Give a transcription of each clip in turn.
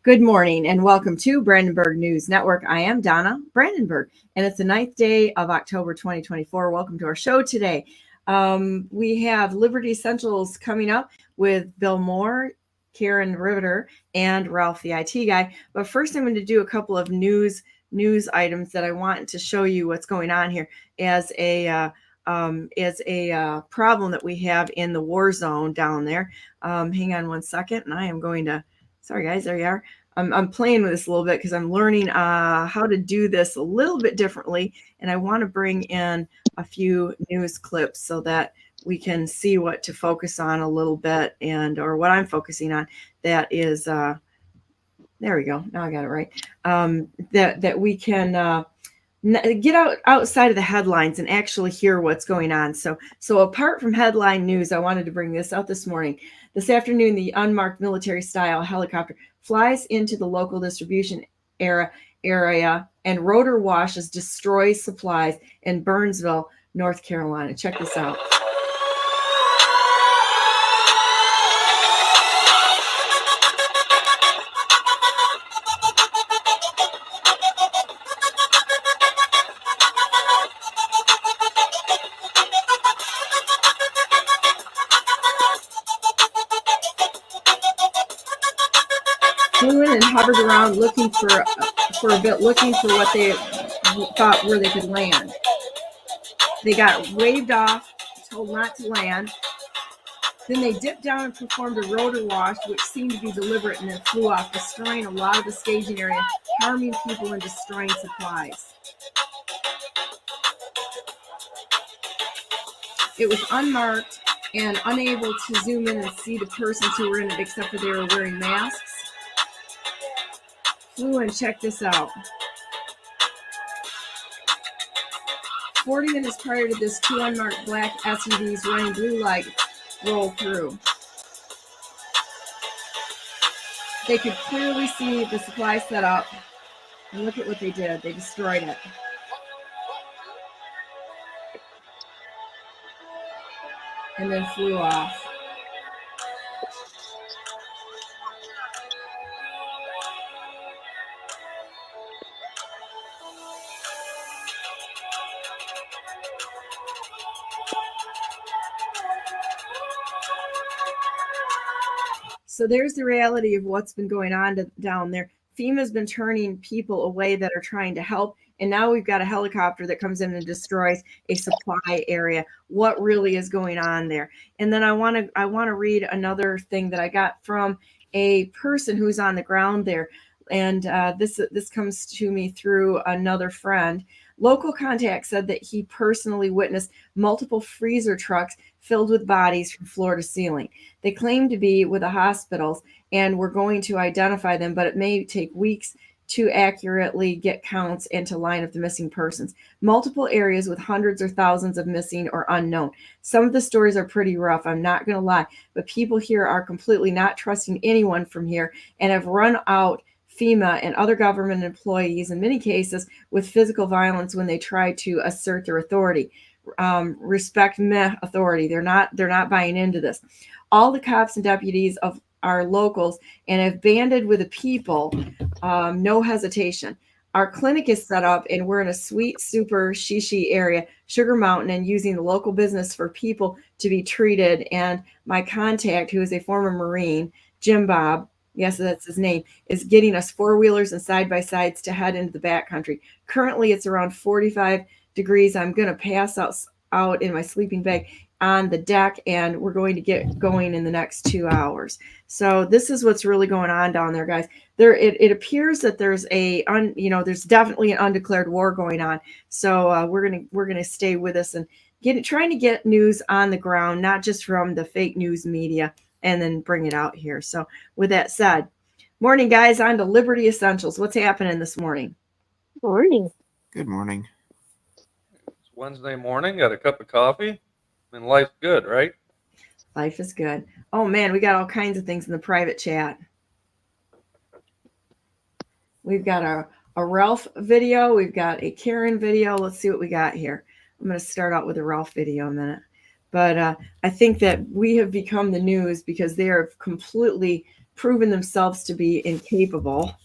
Good morning and welcome to Brandenburg News Network. I am Donna Brandenburg, and it's the 9th day of October 2024. Welcome to our show today. We have Liberty Essentials coming up with Bill Mohr, Karen Riveter, and Ralph the IT guy. But first, I'm going to do a couple of news items that I want to show you what's going on here as a problem that we have in the war zone down there. Hang on one second, and I am going to. Sorry, guys, there you are. I'm playing with this a little bit because I'm learning how to do this a little bit differently. And I want to bring in a few news clips so that we can see what to focus on a little bit or what I'm focusing on. That is, there we go. Now I got it right. That we can get outside of the headlines and actually hear what's going on. So apart from headline news, I wanted to bring this out this morning. This afternoon, the unmarked military-style helicopter flies into the local distribution area and rotor washes, destroys supplies in Burnsville, North Carolina. Check this out. Flew in and hovered around looking for a bit, looking for what they thought where they could land. They got waved off, told not to land. Then they dipped down and performed a rotor wash, which seemed to be deliberate, and then flew off, destroying a lot of the staging area, harming people and destroying supplies. It was unmarked and unable to zoom in and see the persons who were in it, except for they were wearing masks. Flew in, check this out. 40 minutes prior to this, two unmarked black SUVs running blue light rolled through. They could clearly see the supply set up, and look at what they did. They destroyed it. And then flew off. So there's the reality of what's been going on down there. FEMA's been turning people away that are trying to help. And now we've got a helicopter that comes in and destroys a supply area. What really is going on there? And then I want to read another thing that I got from a person who's on the ground there. And this comes to me through another friend. Local contact said that he personally witnessed multiple freezer trucks filled with bodies from floor to ceiling. They claim to be with the hospitals, and we're going to identify them, but it may take weeks to accurately get counts and to line up the missing persons. Multiple areas with hundreds or thousands of missing or unknown. Some of the stories are pretty rough, I'm not going to lie, but people here are completely not trusting anyone from here and have run out FEMA and other government employees, in many cases, with physical violence when they try to assert their authority. Respect authority. They're not buying into this. All the cops and deputies of our locals and have banded with the people, no hesitation. Our clinic is set up and we're in a sweet, super shishi area, Sugar Mountain, and using the local business for people to be treated. And my contact, who is a former Marine, Jim Bob, yes, that's his name, is getting us four-wheelers and side-by-sides to head into the backcountry. Currently, it's around 45 degrees. I'm going to pass out in my sleeping bag on the deck, and we're going to get going in the next 2 hours. So this is what's really going on down there, guys. It appears that there's there's definitely an undeclared war going on. So we're gonna stay with us and trying to get news on the ground, not just from the fake news media, and then bring it out here. So with that said, morning, guys, on to Liberty Essentials. What's happening this morning? Morning. Good morning. It's Wednesday morning, got a cup of coffee, and life's good, right? Life is good. Oh, man, we got all kinds of things in the private chat. We've got a Ralph video. We've got a Karen video. Let's see what we got here. I'm going to start out with a Ralph video in a minute. But I think that we have become the news because they are completely proven themselves to be incapable.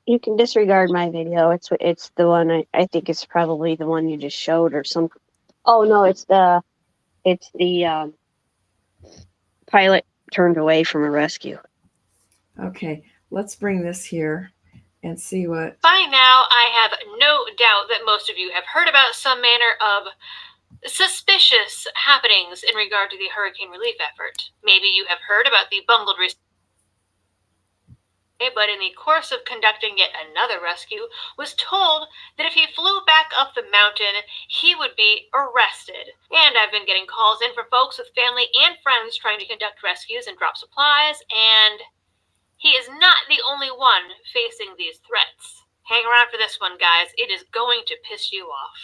You can disregard my video. It's the one I think it's probably the one you just showed or some. Oh no, it's the pilot turned away from a rescue. Okay, let's bring this here and see what. By now, I have no doubt that most of you have heard about some manner of suspicious happenings in regard to the hurricane relief effort. Maybe you have heard about the bungled but in the course of conducting yet another rescue, was told that if he flew back up the mountain, he would be arrested. And I've been getting calls in from folks with family and friends trying to conduct rescues and drop supplies, and he is not the only one facing these threats. Hang around for this one, guys. It is going to piss you off.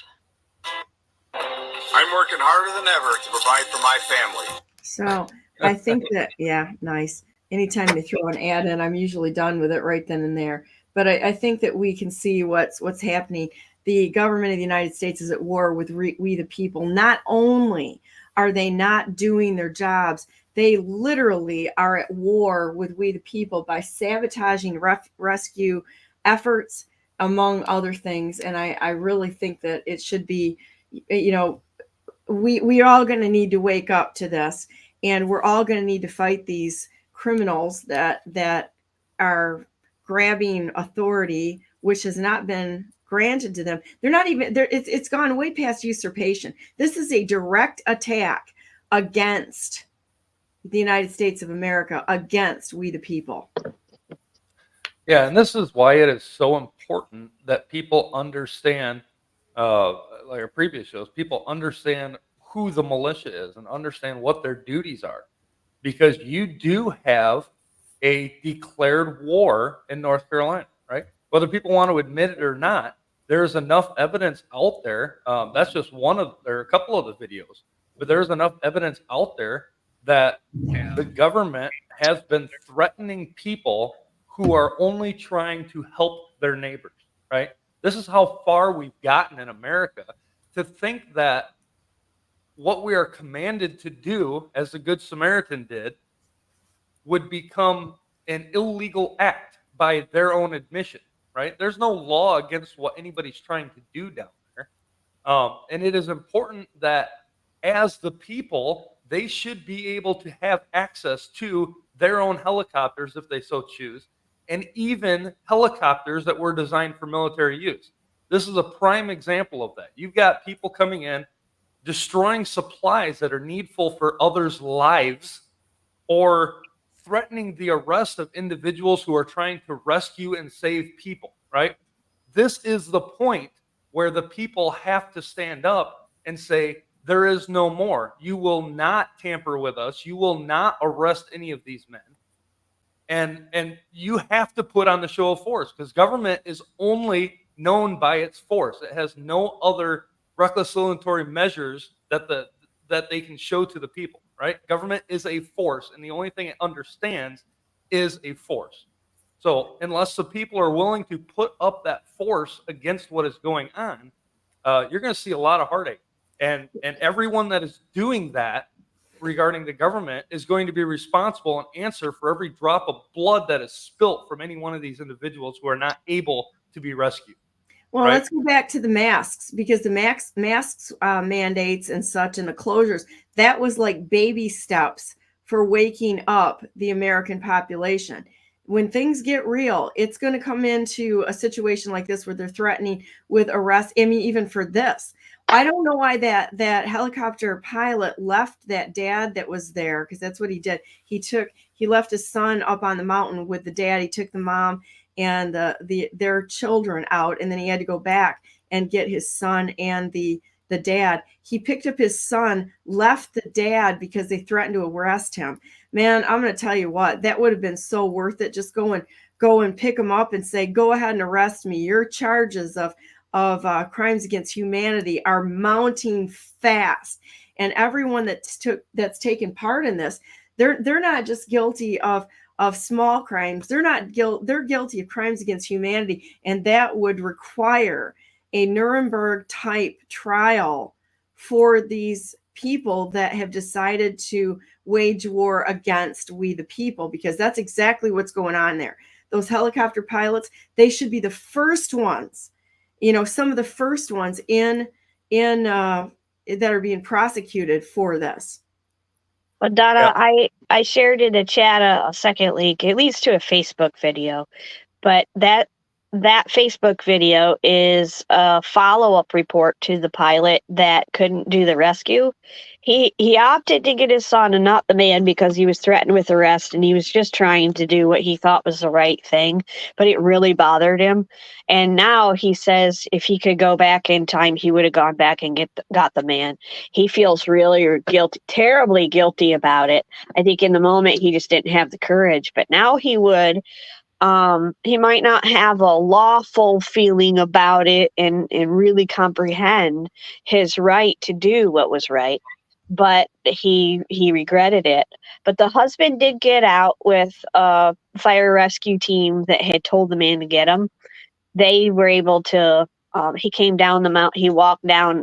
I'm working harder than ever to provide for my family. So I think that, yeah, nice. Anytime they throw an ad in, I'm usually done with it right then and there. But I think that we can see what's happening. The government of the United States is at war with we the people. Not only are they not doing their jobs, they literally are at war with we the people by sabotaging rescue efforts, among other things. And I really think that it should be, we're all going to need to wake up to this, and we're all going to need to fight these criminals that are grabbing authority which has not been granted to them. They're not even there. It's gone way past usurpation. This is a direct attack against the United States of America, against we the people. Yeah, and this is why it is so important that people understand, like our previous shows, people understand who the militia is and understand what their duties are. Because you do have a declared war in North Carolina, right? Whether people want to admit it or not, there's enough evidence out there. That's just there are a couple of the videos, but there's enough evidence out there that the government has been threatening people who are only trying to help their neighbors, right? This is how far we've gotten in America, to think that what we are commanded to do, as the Good Samaritan did, would become an illegal act by their own admission, right? There's no law against what anybody's trying to do down there. And it is important that as the people, they should be able to have access to their own helicopters if they so choose, and even helicopters that were designed for military use. This is a prime example of that. You've got people coming in, destroying supplies that are needful for others' lives, or threatening the arrest of individuals who are trying to rescue and save people, right? This is the point where the people have to stand up and say, there is no more. You will not tamper with us. You will not arrest any of these men. And you have to put on the show of force, because government is only known by its force. It has no other reconciliatory measures that they can show to the people, right? Government is a force, and the only thing it understands is a force. So unless the people are willing to put up that force against what is going on, you're going to see a lot of heartache. And everyone that is doing that regarding the government is going to be responsible and answer for every drop of blood that is spilt from any one of these individuals who are not able to be rescued. Well, right? Let's go back to the masks, because the masks mandates and such, and the closures, that was like baby steps for waking up the American population. When things get real, it's going to come into a situation like this where they're threatening with arrest. I mean, even for this, I don't know why that helicopter pilot left that dad that was there, because that's what he did. He left his son up on the mountain with the dad. He took the mom and their children out, and then he had to go back and get his son and the dad. He picked up his son, left the dad because they threatened to arrest him. Man, I'm going to tell you what, that would have been so worth it. Just go and pick him up and say, go ahead and arrest me. Your charges of crimes against humanity are mounting fast. And everyone that's taken part in this, they're not just guilty of small crimes. They're guilty of crimes against humanity. And that would require a Nuremberg type trial for these people that have decided to wage war against we the people, because that's exactly what's going on there. Those helicopter pilots, they should be the first ones, some of the first ones in that are being prosecuted for this. Well, Donna, Yeah. I shared in the chat a second link. It leads to a Facebook video, but that Facebook video is a follow-up report to the pilot that couldn't do the rescue. He opted to get his son and not the man because he was threatened with arrest, and he was just trying to do what he thought was the right thing, but it really bothered him. And now he says if he could go back in time, he would have gone back and got the man. He feels really guilty, terribly guilty about it. I think in the moment he just didn't have the courage, but now he would. He might not have a lawful feeling about it and really comprehend his right to do what was right, but he regretted it. But the husband did get out with a fire rescue team that had told the man to get him. They were able to, he came down the mountain, he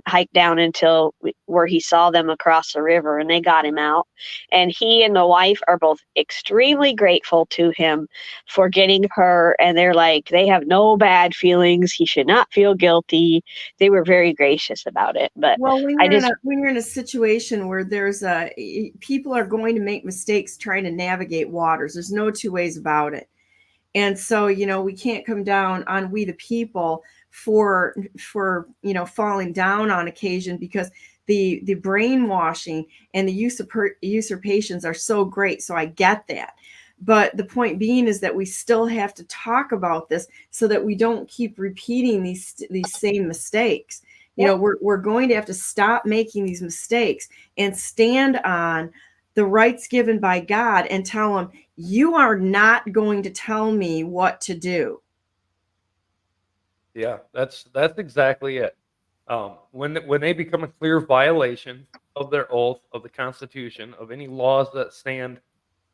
hiked down until where he saw them across the river, and they got him out. And he and the wife are both extremely grateful to him for getting her. And they're like, they have no bad feelings. He should not feel guilty. They were very gracious about it. But well, when you're in a situation where there's people are going to make mistakes trying to navigate waters, there's no two ways about it. And so, we can't come down on we the people for falling down on occasion, because the brainwashing and the usurpations are so great. So I get that. But the point being is that we still have to talk about this so that we don't keep repeating these same mistakes. Yep. We're going to have to stop making these mistakes and stand on the rights given by God and tell them, you are not going to tell me what to do. Yeah, that's exactly it. When they become a clear violation of their oath, of the Constitution, of any laws that stand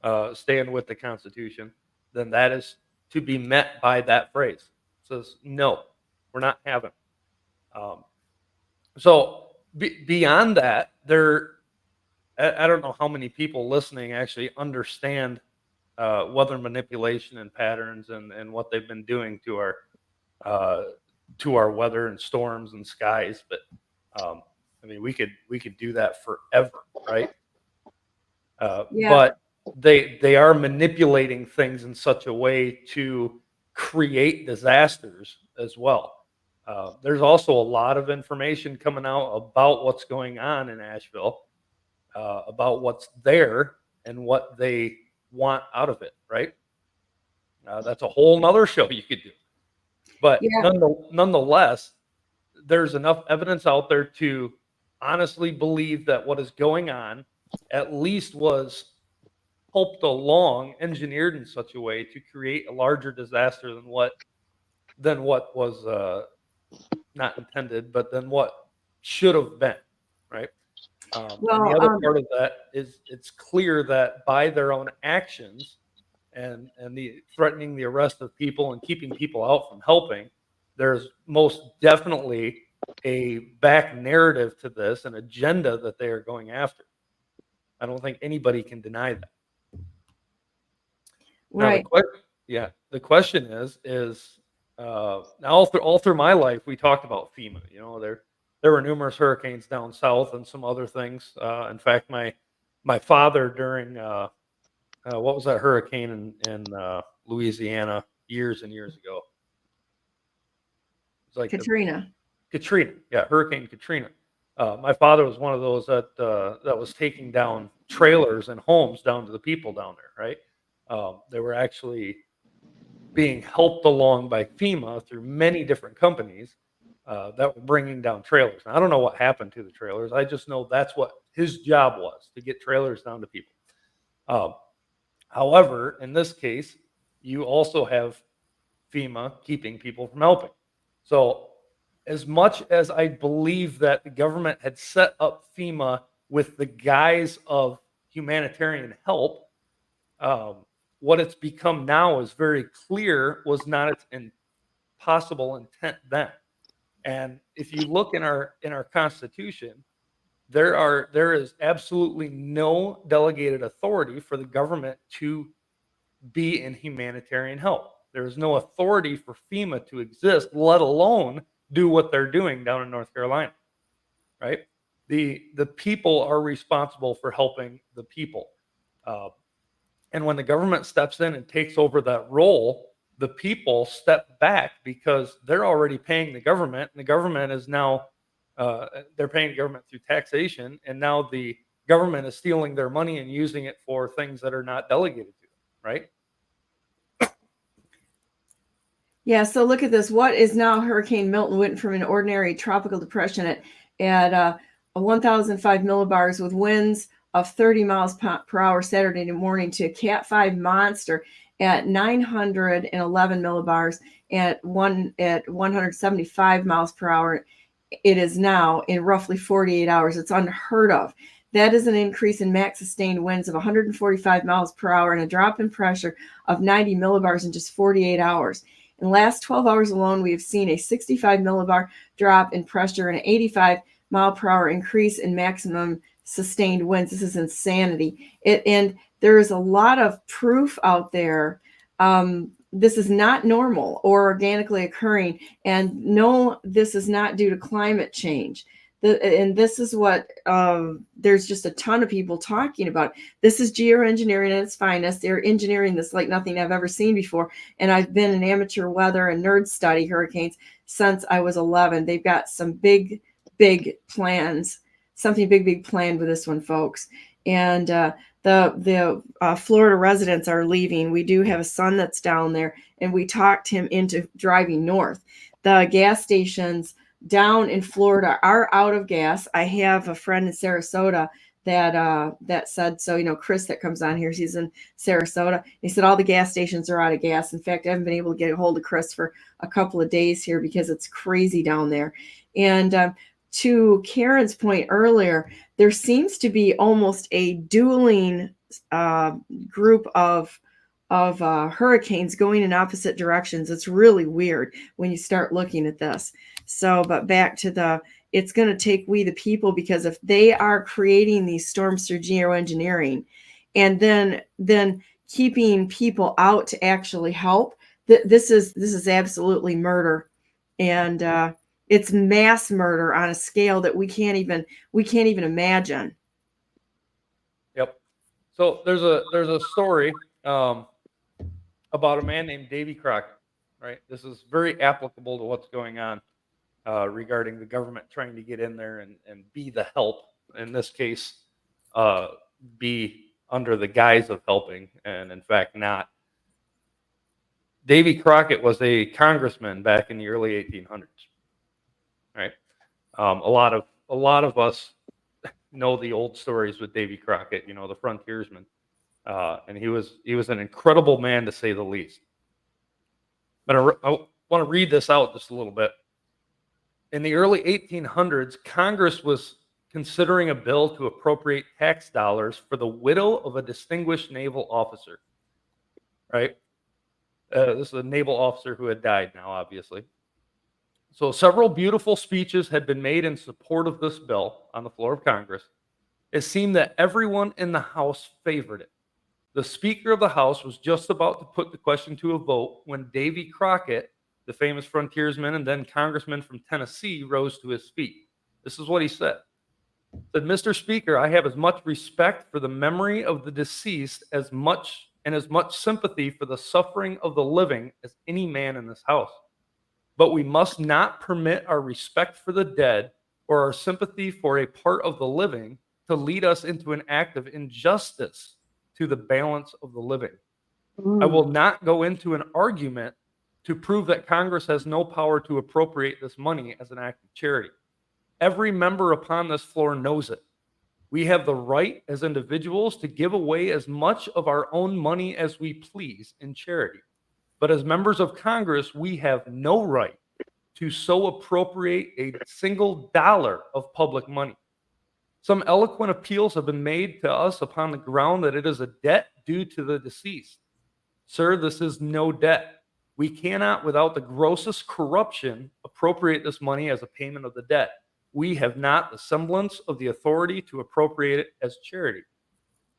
with the Constitution, then that is to be met by that phrase. It says, no, we're not having. So beyond that, I don't know how many people listening actually understand weather manipulation and patterns and what they've been doing to our weather and storms and skies. But I mean, we could do that forever, right? Yeah. But they are manipulating things in such a way to create disasters as well. There's also a lot of information coming out about what's going on in Asheville, about what's there and what they want out of it, right? That's a whole nother show you could do. But Yeah. nonetheless, there's enough evidence out there to honestly believe that what is going on at least was helped along, engineered in such a way to create a larger disaster than what was not intended, but than what should have been, right? And the other part of that is it's clear that by their own actions and the threatening the arrest of people and keeping people out from helping, there's most definitely a back narrative to this, an agenda that they are going after. I don't think anybody can deny that. Right. Now, the question is now all through my life we talked about FEMA. There were numerous hurricanes down south and some other things. In fact, my father during what was that hurricane in Louisiana years and years ago? It was like Katrina. Yeah, Hurricane Katrina. My father was one of those that was taking down trailers and homes down to the people down there, right? They were actually being helped along by FEMA through many different companies that were bringing down trailers. Now, I don't know what happened to the trailers. I just know that's what his job was, to get trailers down to people. However, in this case, you also have FEMA keeping people from helping. So as much as I believe that the government had set up FEMA with the guise of humanitarian help, what it's become now is very clear was not its possible intent then. And if you look in our Constitution, there is absolutely no delegated authority for the government to be in humanitarian help. There is no authority for FEMA to exist, let alone do what they're doing down in North Carolina, right? The people are responsible for helping the people. And when the government steps in and takes over that role, the people step back because they're already paying the government, and the government is now they're paying the government through taxation, and now the government is stealing their money and using it for things that are not delegated to them, right? Yeah, so look at this. What is now Hurricane Milton went from an ordinary tropical depression at 1,005 millibars with winds of 30 miles per hour Saturday morning to a Cat 5 monster at 911 millibars at 175 miles per hour. It is now in roughly 48 hours. It's unheard of. That is an increase in max sustained winds of 145 miles per hour and a drop in pressure of 90 millibars in just 48 hours. In the last 12 hours alone, we have seen a 65 millibar drop in pressure and an 85 mile per hour increase in maximum sustained winds. This is insanity. And there is a lot of proof out there. This is not normal or organically occurring. And no, this is not due to climate change. And this is what there's just a ton of people talking about. This is geoengineering at its finest. They're engineering this like nothing I've ever seen before. And I've been an amateur weather and nerd study hurricanes since I was 11. They've got some big plans, something big planned with this one, folks. And the Florida residents are leaving. We do have a son that's down there, and we talked him into driving north. The gas stations down in Florida are out of gas. I have a friend in Sarasota that said so. You know, Chris that comes on here, he's in Sarasota. He said all the gas stations are out of gas. In fact, I haven't been able to get a hold of Chris for a couple of days here because it's crazy down there. And to Karen's point earlier, there seems to be almost a dueling group of hurricanes going in opposite directions. It's really weird when you start looking at this. So, but back to it's going to take we the people, because if they are creating these storms through geoengineering and then keeping people out to actually help, this is absolutely murder. And it's mass murder on a scale that we can't even imagine. Yep. So there's a story about a man named Davy Crockett, right? This is very applicable to what's going on regarding the government trying to get in there and be the help. In this case, be under the guise of helping, and in fact not. Davy Crockett was a congressman back in the early 1800s, right? A lot of us know the old stories with Davy Crockett, you know, the frontiersman. And he was an incredible man, to say the least. But I want to read this out just a little bit. In the early 1800s, Congress was considering a bill to appropriate tax dollars for the widow of a distinguished naval officer. Right? This is a naval officer who had died now, obviously. So several beautiful speeches had been made in support of this bill on the floor of Congress. It seemed that everyone in the House favored it. The Speaker of the House was just about to put the question to a vote when Davy Crockett, the famous frontiersman and then congressman from Tennessee, rose to his feet. This is what he said. He said, "Mr. Speaker, I have as much respect for the memory of the deceased as much sympathy for the suffering of the living as any man in this House. But we must not permit our respect for the dead or our sympathy for a part of the living to lead us into an act of injustice to the balance of the living. I will not go into an argument to prove that Congress has no power to appropriate this money as an act of charity. Every member upon this floor knows it. We have the right as individuals to give away as much of our own money as we please in charity. But as members of Congress, we have no right to so appropriate a single dollar of public money. Some eloquent appeals have been made to us upon the ground that it is a debt due to the deceased. Sir, this is no debt. We cannot, without the grossest corruption, appropriate this money as a payment of the debt. we have not the semblance of the authority to appropriate it as charity.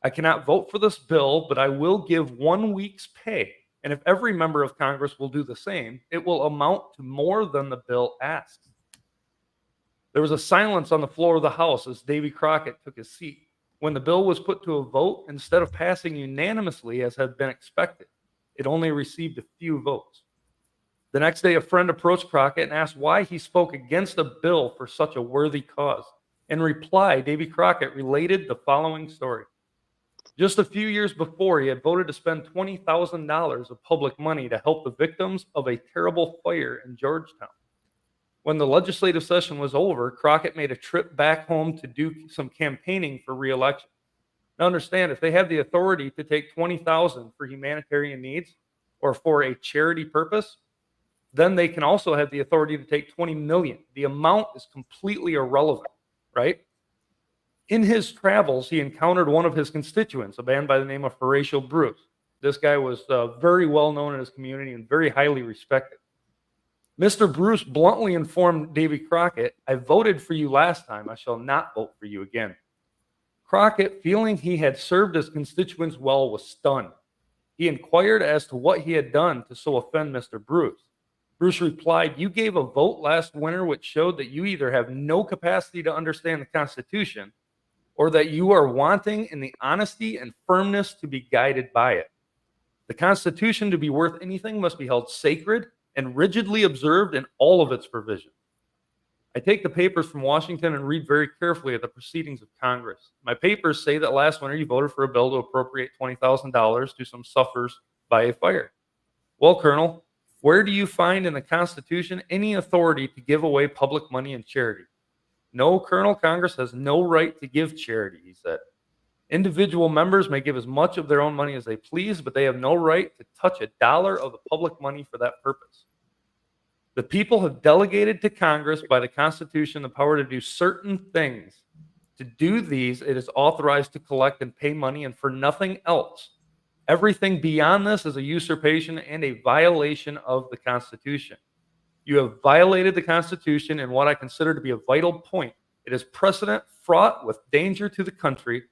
I cannot vote for this bill, but I will give 1 week's pay. And if every member of Congress will do the same, it will amount to more than the bill asks. There was a silence on the floor of the House as Davy Crockett took his seat. When the bill was put to a vote, instead of passing unanimously as had been expected, it only received a few votes. The next day, a friend approached Crockett and asked why he spoke against a bill for such a worthy cause. In reply, Davy Crockett related the following story. Just a few years before, he had voted to spend $20,000 of public money to help the victims of a terrible fire in Georgetown. When the legislative session was over, Crockett made a trip back home to do some campaigning for re-election. Now understand, if they have the authority to take $20,000 for humanitarian needs or for a charity purpose, then they can also have the authority to take $20 million. The amount is completely irrelevant, right? In his travels, he encountered one of his constituents, a man by the name of Horatio Bruce. This guy was very well known in his community and very highly respected. Mr. Bruce bluntly informed Davy Crockett, "I voted for you last time. I shall not vote for you again." Crockett, feeling he had served his constituents well, was stunned. He inquired as to what he had done to so offend Mr. Bruce. Bruce replied, "You gave a vote last winter which showed that you either have no capacity to understand the Constitution or that you are wanting in the honesty and firmness to be guided by it. The Constitution, to be worth anything, must be held sacred and rigidly observed in all of its provisions. I take the papers from Washington and read very carefully at the proceedings of Congress. My papers say that last winter you voted for a bill to appropriate $20,000 to some sufferers by a fire. Well, Colonel, where do you find in the Constitution any authority to give away public money in charity?" "No, Colonel, Congress has no right to give charity," he said. "Individual members may give as much of their own money as they please, but they have no right to touch a dollar of the public money for that purpose. The people have delegated to Congress by the Constitution the power to do certain things. To do these, it is authorized to collect and pay money, and for nothing else. Everything beyond this is a usurpation and a violation of the Constitution. You have violated the Constitution in what I consider to be a vital point. It is precedent fraught with danger to the country.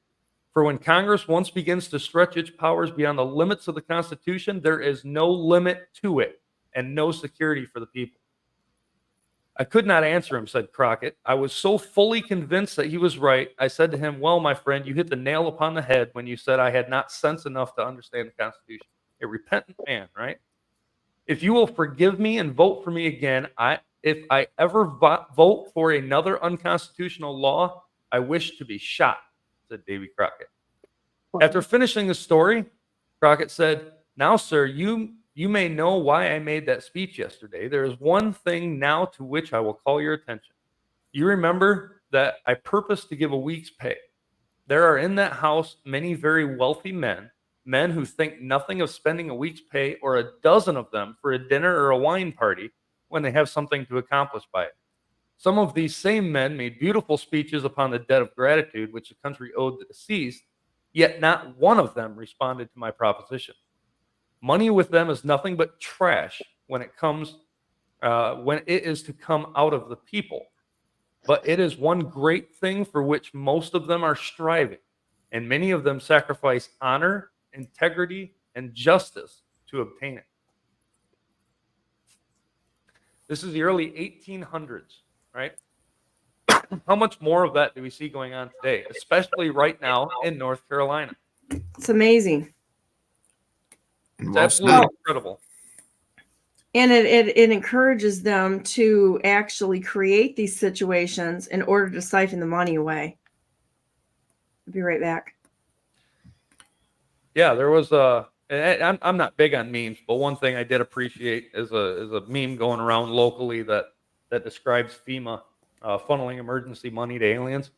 For when Congress once begins to stretch its powers beyond the limits of the Constitution, there is no limit to it and no security for the people." "I could not answer him," said Crockett. "I was so fully convinced that he was right. I said to him, 'Well, my friend, you hit the nail upon the head when you said I had not sense enough to understand the Constitution.' A repentant man, right? If you will forgive me and vote for me again, if I ever vote for another unconstitutional law, I wish to be shot," said Davy Crockett. After finishing the story, Crockett said, "Now, sir, you may know why I made that speech yesterday. There is one thing now to which I will call your attention. You remember that I purposed to give a week's pay. There are in that house many very wealthy men who think nothing of spending a week's pay or a dozen of them for a dinner or a wine party when they have something to accomplish by it. Some of these same men made beautiful speeches upon the debt of gratitude which the country owed the deceased, yet not one of them responded to my proposition. Money with them is nothing but trash when it is to come out of the people. But it is one great thing for which most of them are striving, and many of them sacrifice honor, integrity, and justice to obtain it." This is the early 1800s, right? How much more of that do we see going on today, especially right now in North Carolina? It's amazing. It's absolutely incredible. And it encourages them to actually create these situations in order to siphon the money away. I'll be right back. Yeah, there was I'm not big on memes, but one thing I did appreciate is a meme going around locally that describes FEMA funneling emergency money to aliens.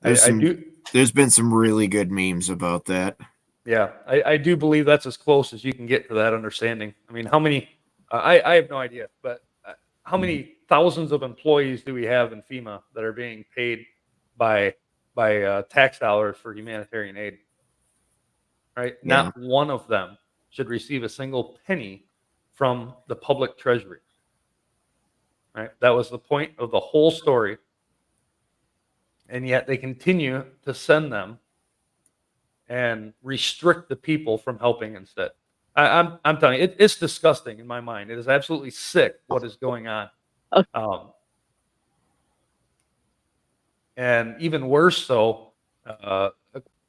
There's been some really good memes about that. Yeah, I do believe that's as close as you can get to that understanding. I mean, how many? I have no idea, but how many thousands of employees do we have in FEMA that are being paid by tax dollars for humanitarian aid? Right? Yeah. Not one of them should receive a single penny from the public treasury. right? That was the point of the whole story. And yet they continue to send them and restrict the people from helping instead. I'm telling you, it's disgusting in my mind. It is absolutely sick what is going on. And even worse so,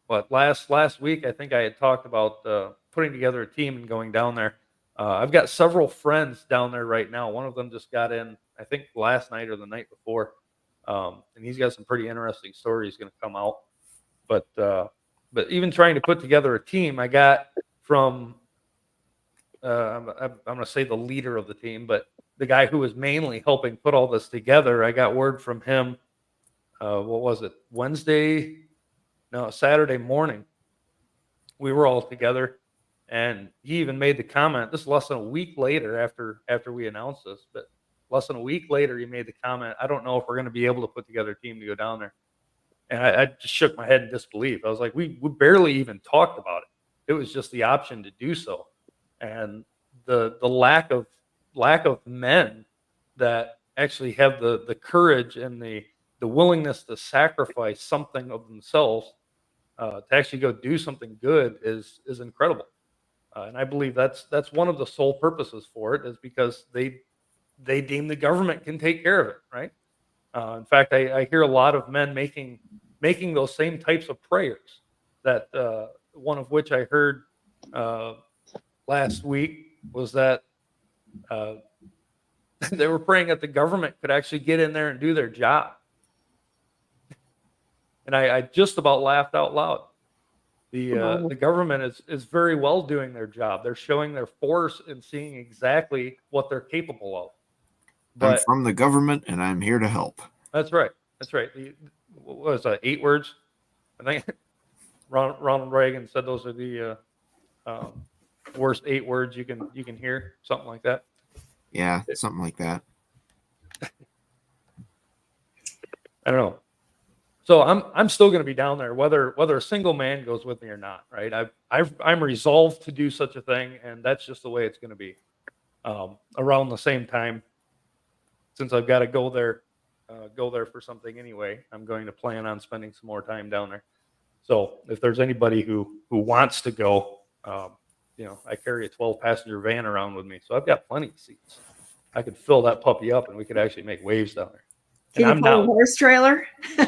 last week, I think I had talked about putting together a team and going down there. I've got several friends down there right now. One of them just got in, I think last night or the night before. And he's got some pretty interesting stories going to come out. But even trying to put together a team, I got from, I'm going to say the leader of the team, but the guy who was mainly helping put all this together, I got word from him, what was it, Saturday morning. We were all together, and he even made the comment, this is less than a week later after we announced this, but less than a week later, he made the comment, I don't know if we're going to be able to put together a team to go down there. And I just shook my head in disbelief. I was like, we barely even talked about it. It was just the option to do so. And the lack of men that actually have the courage and the willingness to sacrifice something of themselves to actually go do something good is incredible. And I believe that's one of the sole purposes for it, is because they deem the government can take care of it, right? In fact, I hear a lot of men making those same types of prayers. That one of which I heard last week was that they were praying that the government could actually get in there and do their job. And I just about laughed out loud. The government is very well doing their job. They're showing their force and seeing exactly what they're capable of. But I'm from the government, and I'm here to help. That's right. That's right. What was that? 8 words? I think Ronald Reagan said those are the worst 8 words you can hear, something like that. Yeah, something like that. I don't know. So I'm still going to be down there, whether a single man goes with me or not, right? I'm resolved to do such a thing, and that's just the way it's going to be. Around the same time, since I've got to go there for something anyway, I'm going to plan on spending some more time down there. So if there's anybody who wants to go, I carry a 12-passenger van around with me, so I've got plenty of seats. I could fill that puppy up, and we could actually make waves down there. Can you pull a horse trailer? We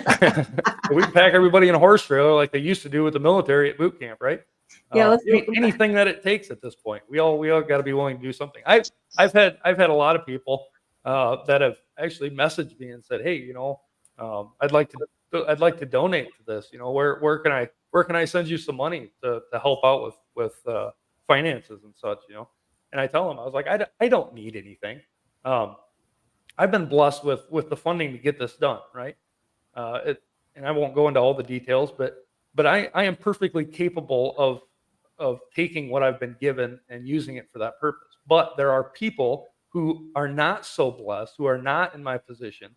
can pack everybody in a horse trailer like they used to do with the military at boot camp, right? Yeah, anything that it takes at this point. We all got to be willing to do something. I've had a lot of people that have actually messaged me and said, "Hey, I'd like to donate to this. Where can I send you some money to help out with finances and such, And I tell them, I was like, I don't need anything. I've been blessed with the funding to get this done, right? And I won't go into all the details, but I am perfectly capable of taking what I've been given and using it for that purpose. But there are people who are not so blessed, who are not in my position,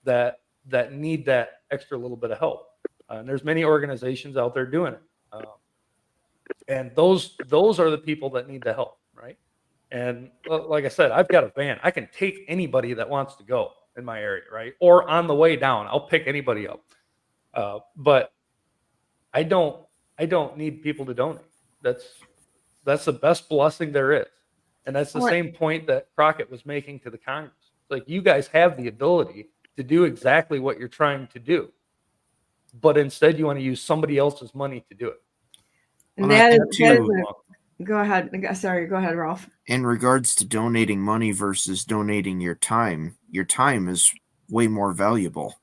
that need that extra little bit of help. And there's many organizations out there doing it. And those are the people that need the help, right? And like I said, I've got a van. I can take anybody that wants to go in my area, right? Or on the way down, I'll pick anybody up. But I don't need people to donate. That's the best blessing there is. And that's the same point that Crockett was making to the Congress. Like, you guys have the ability to do exactly what you're trying to do, but instead you want to use somebody else's money to do it. And go ahead. Sorry, go ahead, Ralph. In regards to donating money versus donating your time is way more valuable.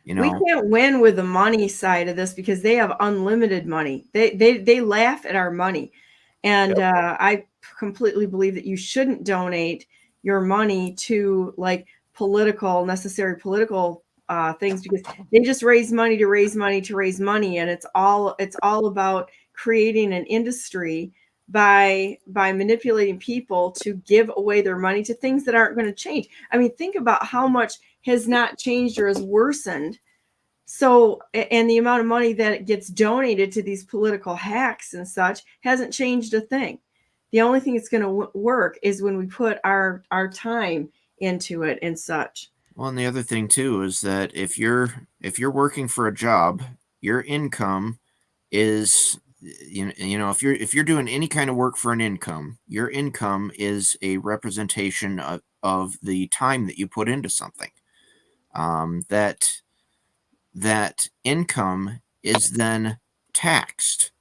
We can't win with the money side of this because they have unlimited money. They laugh at our money. And I completely believe that you shouldn't donate your money to necessary political things, because they just raise money to raise money to raise money. And it's all about creating an industry by manipulating people to give away their money to things that aren't going to change. I mean, think about how much has not changed or has worsened. So, and the amount of money that gets donated to these political hacks and such hasn't changed a thing. The only thing that's going to work is when we put our time into it and such. Well, and the other thing too is that if you're working for a job, your income is if you're doing any kind of work for an income, your income is a representation of the time that you put into something. That income is then taxed,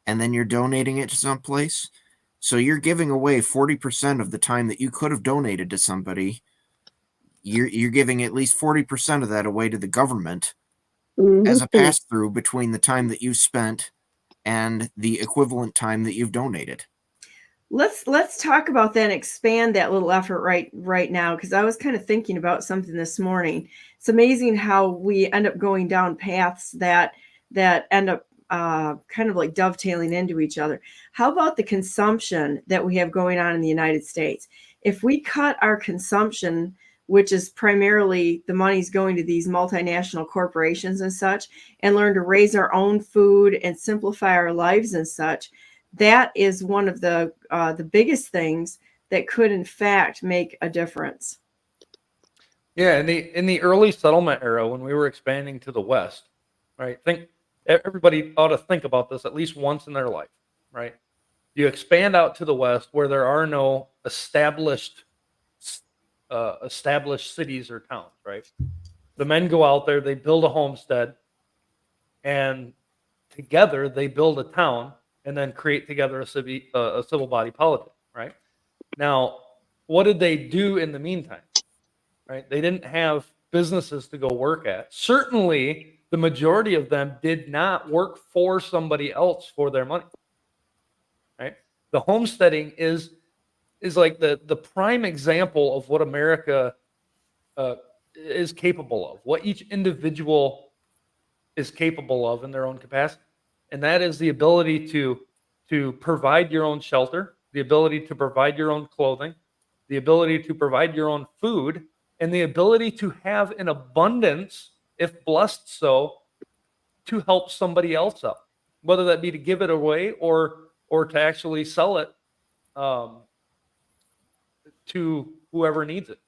and then you're donating it to someplace. So you're giving away 40% of the time that you could have donated to somebody. You're giving at least 40% of that away to the government as a pass through between the time that you spent and the equivalent time that you've donated. Let's talk about that and expand that little effort right now, because I was kind of thinking about something this morning. It's amazing how we end up going down paths that end up kind of like dovetailing into each other. How about the consumption that we have going on in the United States? If we cut our consumption, which is primarily the money's going to these multinational corporations and such, and learn to raise our own food and simplify our lives and such, that is one of the biggest things that could in fact make a difference. Yeah, in the early settlement era, when we were expanding to the west, right? Everybody ought to think about this at least once in their life, right? You expand out to the west where there are no established cities or towns, right? The men go out there, they build a homestead, and together they build a town and then create together a civil body politic, right? Now, what did they do in the meantime, right? They didn't have businesses to go work at. Certainly, the majority of them did not work for somebody else for their money, right? The homesteading is like the prime example of what America is capable of, what each individual is capable of in their own capacity. And that is the ability to provide your own shelter, the ability to provide your own clothing, the ability to provide your own food, and the ability to have an abundance, if blessed so, to help somebody else out, whether that be to give it away or to actually sell it to whoever needs it.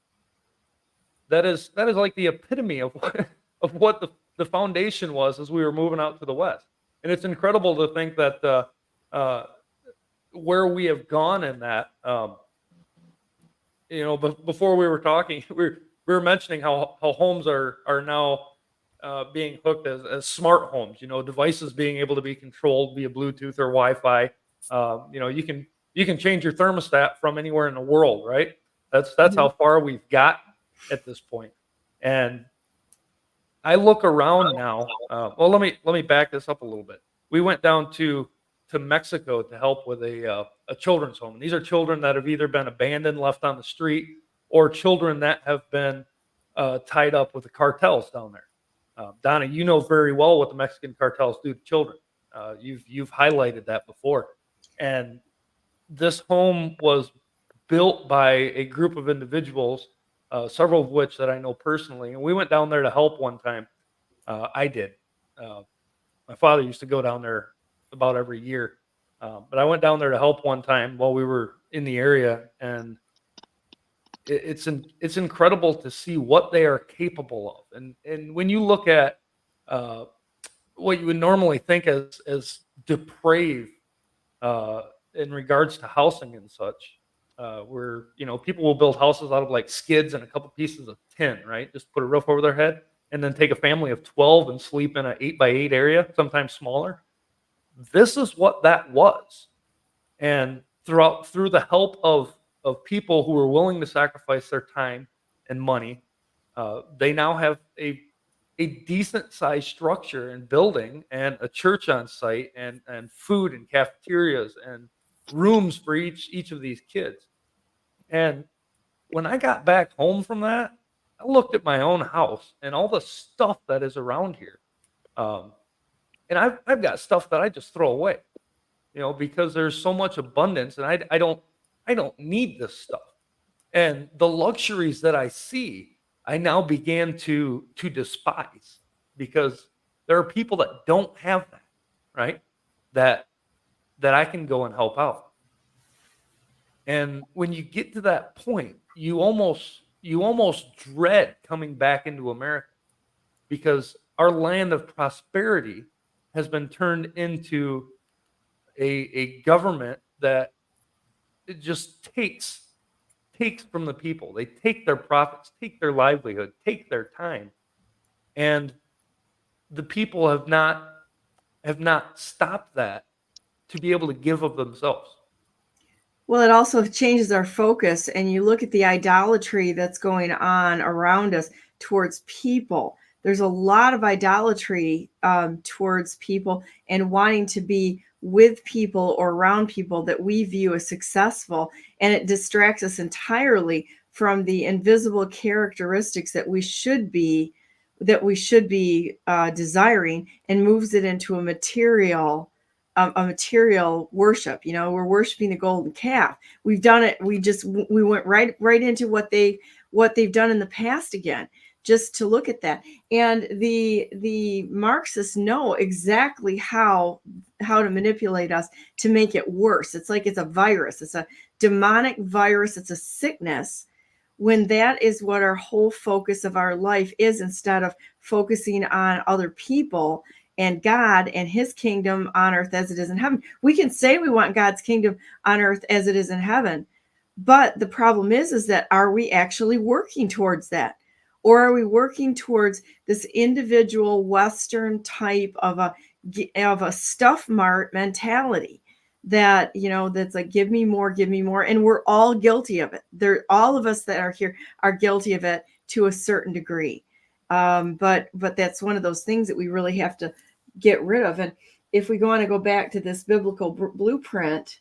That is like the epitome of what the foundation was as we were moving out to the west. And it's incredible to think that where we have gone in that. Before we were talking, we were mentioning how homes are now being hooked as smart homes. Devices being able to be controlled via Bluetooth or Wi-Fi. You can change your thermostat from anywhere in the world, right? That's how far we've got at this point. And I look around now. Well, let me back this up a little bit. We went down to Mexico to help with a children's home. And these are children that have either been abandoned, left on the street, or children that have been tied up with the cartels down there. Donna, you know very well what the Mexican cartels do to children. You've highlighted that before. And this home was built by a group of individuals, several of which that I know personally. And we went down there to help one time. I did. My father used to go down there about every year. But I went down there to help one time while we were in the area. And it's incredible to see what they are capable of. And when you look at what you would normally think as depraved in regards to housing and such, where people will build houses out of like skids and a couple pieces of tin, right? Just put a roof over their head, and then take a family of 12 and sleep in an 8x8 area, sometimes smaller. This is what that was, and through the help of people who were willing to sacrifice their time and money, they now have a decent sized structure and building and a church on site and food and cafeterias and rooms for each of these kids. And when I got back home from that, I looked at my own house and all the stuff that is around here. And I've got stuff that I just throw away, because there's so much abundance, and I don't need this stuff. And the luxuries that I see, I now began to despise, because there are people that don't have that, right? That I can go and help out. And when you get to that point, you almost you almost dread coming back into America, because our land of prosperity has been turned into a government that it just takes from the people. They take their profits, take their livelihood, take their time, and the people have not stopped that to be able to give of themselves. Well, it also changes our focus, and you look at the idolatry that's going on around us towards people. There's a lot of idolatry towards people and wanting to be with people or around people that we view as successful, and it distracts us entirely from the invisible characteristics that we should be desiring, and moves it into a material worship. We're worshiping the golden calf. We've done it. We went right into what they've done in the past again, just to look at that. And the Marxists know exactly how to manipulate us to make it worse. It's like it's a virus. It's a demonic virus. It's a sickness, when that is what our whole focus of our life is, instead of focusing on other people and God and his kingdom on earth as it is in heaven. We can say we want God's kingdom on earth as it is in heaven, but the problem is that are we actually working towards that? Or are we working towards this individual Western type of a stuff mart mentality that, that's like, give me more, and we're all guilty of it. All of us that are here are guilty of it to a certain degree. But that's one of those things that we really have to get rid of. And if we want to go back to this biblical blueprint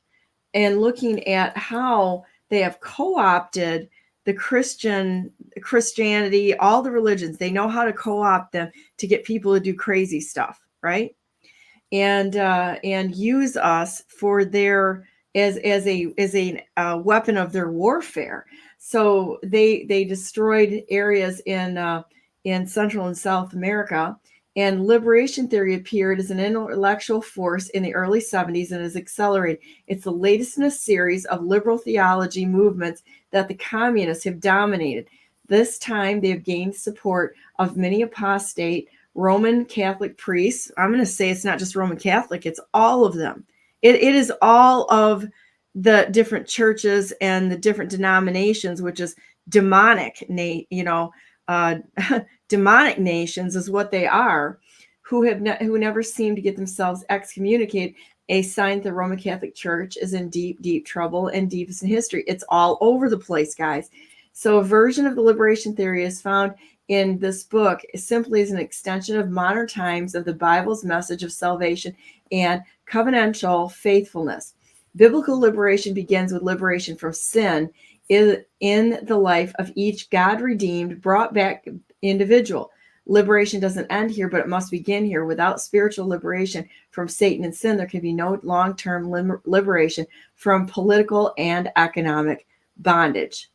and looking at how they have co-opted the Christianity, all the religions, they know how to co-opt them to get people to do crazy stuff, right? And use us for their as a weapon of their warfare. So they destroyed areas in Central and South America, and liberation theory appeared as an intellectual force in the early 70s and has accelerated. It's the latest in a series of liberal theology movements that the communists have dominated. This time they have gained support of many apostate Roman Catholic priests. I'm going to say it's not just Roman Catholic, it's all of them. It is all of the different churches and the different denominations, which is demonic, demonic nations is what they are, who never seem to get themselves excommunicated. A sign that the Roman Catholic Church is in deep trouble and deepest in history. It's all over the place, guys. So a version of the liberation theory is found in this book simply as an extension of modern times of the Bible's message of salvation and covenantal faithfulness. Biblical liberation begins with liberation from sin in the life of each God-redeemed, brought back individual. Liberation doesn't end here, but it must begin here. Without spiritual liberation from Satan and sin, there can be no long-term liberation from political and economic bondage.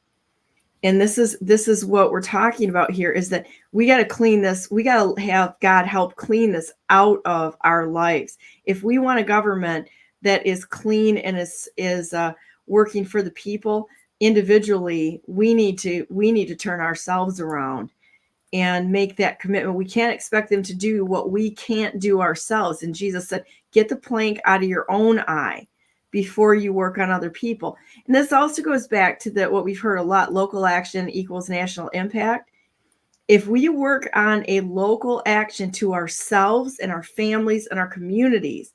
And this is what we're talking about here, is that we got to clean this. We got to have God help clean this out of our lives. If we want a government that is clean and is working for the people individually, we need to turn ourselves around and make that commitment. We can't expect them to do what we can't do ourselves. And Jesus said, get the plank out of your own eye before you work on other people. And this also goes back to what we've heard a lot, local action equals national impact. If we work on a local action to ourselves and our families and our communities,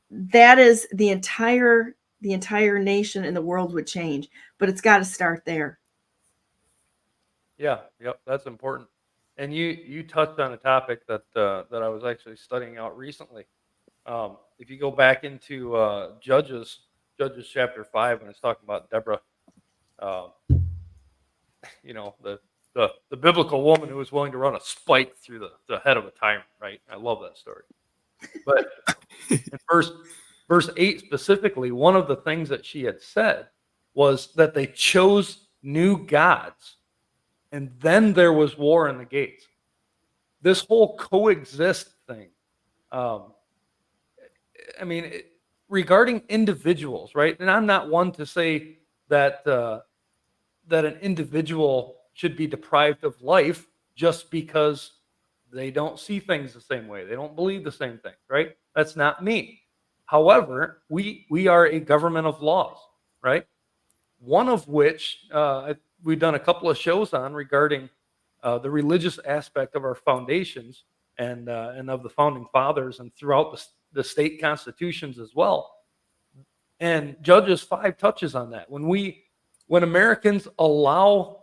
that is the entire nation and the world would change. But it's got to start there. Yeah, yep, that's important. And you touched on a topic that I was actually studying out recently. If you go back into Judges chapter 5, when it's talking about Deborah, the biblical woman who was willing to run a spike through the head of a tyrant, right? I love that story. But in verse 8 specifically, one of the things that she had said was that they chose new gods, and then there was war in the gates. This whole coexist thing. Regarding individuals, right? And I'm not one to say that that an individual should be deprived of life just because they don't see things the same way. They don't believe the same thing, right? That's not me. However, we are a government of laws, right? One of which we've done a couple of shows on regarding the religious aspect of our foundations and of the founding fathers and throughout the state constitutions as well. And Judges 5 touches on that. When Americans allow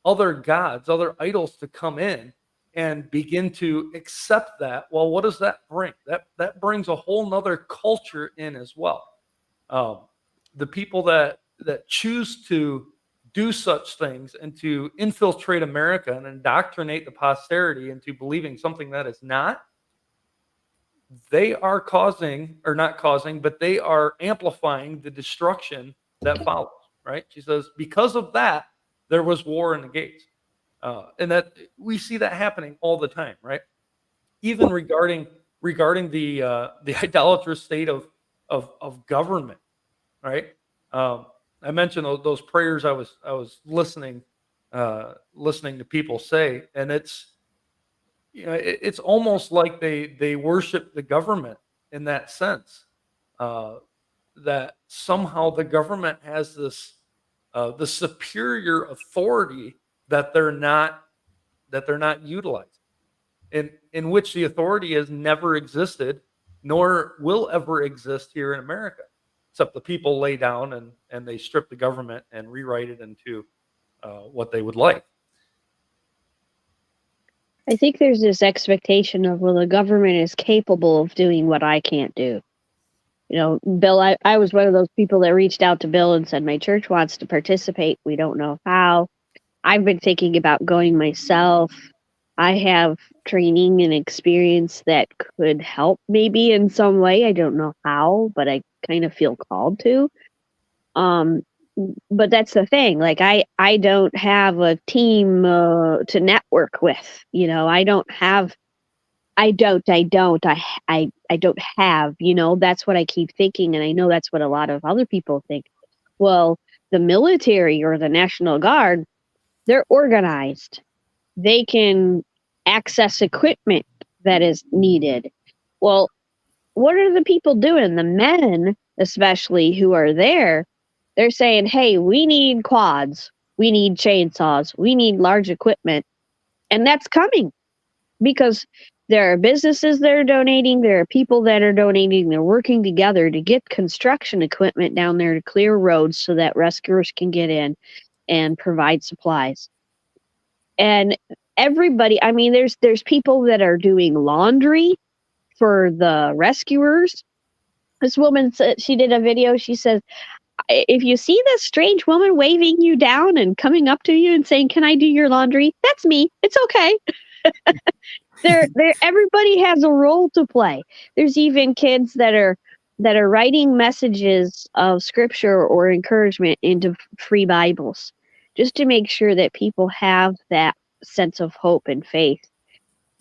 other gods, other idols to come in and begin to accept that, well, what does that bring? That brings a whole nother culture in as well. The people that choose to do such things and to infiltrate America and indoctrinate the posterity into believing something that is not, they are causing, or not causing, but they are amplifying the destruction that follows, right? She says, because of that, there was war in the gates. And that we see that happening all the time, right? Even regarding the idolatrous state of government, right? I mentioned those prayers I was listening to people say, and it's almost like they worship the government in that sense, that somehow the government has this the superior authority that they're not utilizing, in which the authority has never existed nor will ever exist here in America, except the people lay down and they strip the government and rewrite it into what they would like. I think there's this expectation of, well, the government is capable of doing what I can't do. You know, Bill, I was one of those people that reached out to Bill and said, my church wants to participate. We don't know how. I've been thinking about going myself. I have training and experience that could help maybe in some way. I don't know how, but I kind of feel called to. But that's the thing. Like, I don't have a team to network with. You know, I don't have, you know, that's what I keep thinking. And I know that's what a lot of other people think. Well, the military or the National Guard, they're organized. They can access equipment that is needed. Well, what are the people doing? The men, especially, who are there, they're saying, hey, we need quads, we need chainsaws, we need large equipment. And that's coming because there are businesses that are donating, there are people that are donating, they're working together to get construction equipment down there to clear roads so that rescuers can get in and provide supplies. And everybody, I mean, there's people that are doing laundry for the rescuers. This woman said, she did a video, she says, if you see this strange woman waving you down and coming up to you and saying, can I do your laundry? That's me. It's okay. Everybody has a role to play. There's even kids that are writing messages of scripture or encouragement into free Bibles, just to make sure that people have that sense of hope and faith.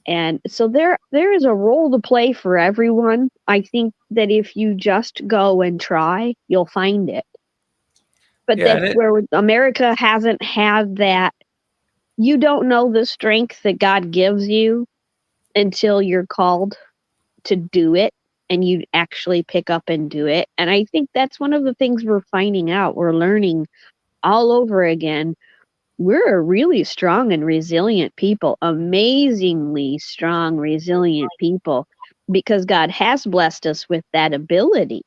And so there is a role to play for everyone. I think that if you just go and try, you'll find it. But that's where America hasn't had that. You don't know the strength that God gives you until you're called to do it and you actually pick up and do it. And I think that's one of the things we're finding out. We're learning all over again. We're a really strong and resilient people, amazingly strong, resilient people, because God has blessed us with that ability.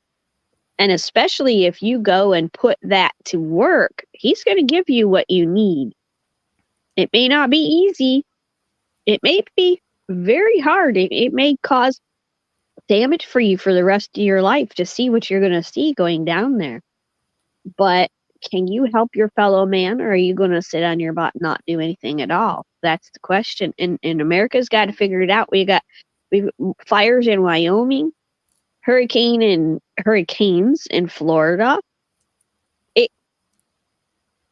And especially if you go and put that to work, He's going to give you what you need. It may not be easy. It may be very hard. It may cause damage for you for the rest of your life to see what you're going to see going down there. But can you help your fellow man, or are you going to sit on your butt and not do anything at all? That's the question. And America's got to figure it out. We've fires in Wyoming, hurricanes in Florida.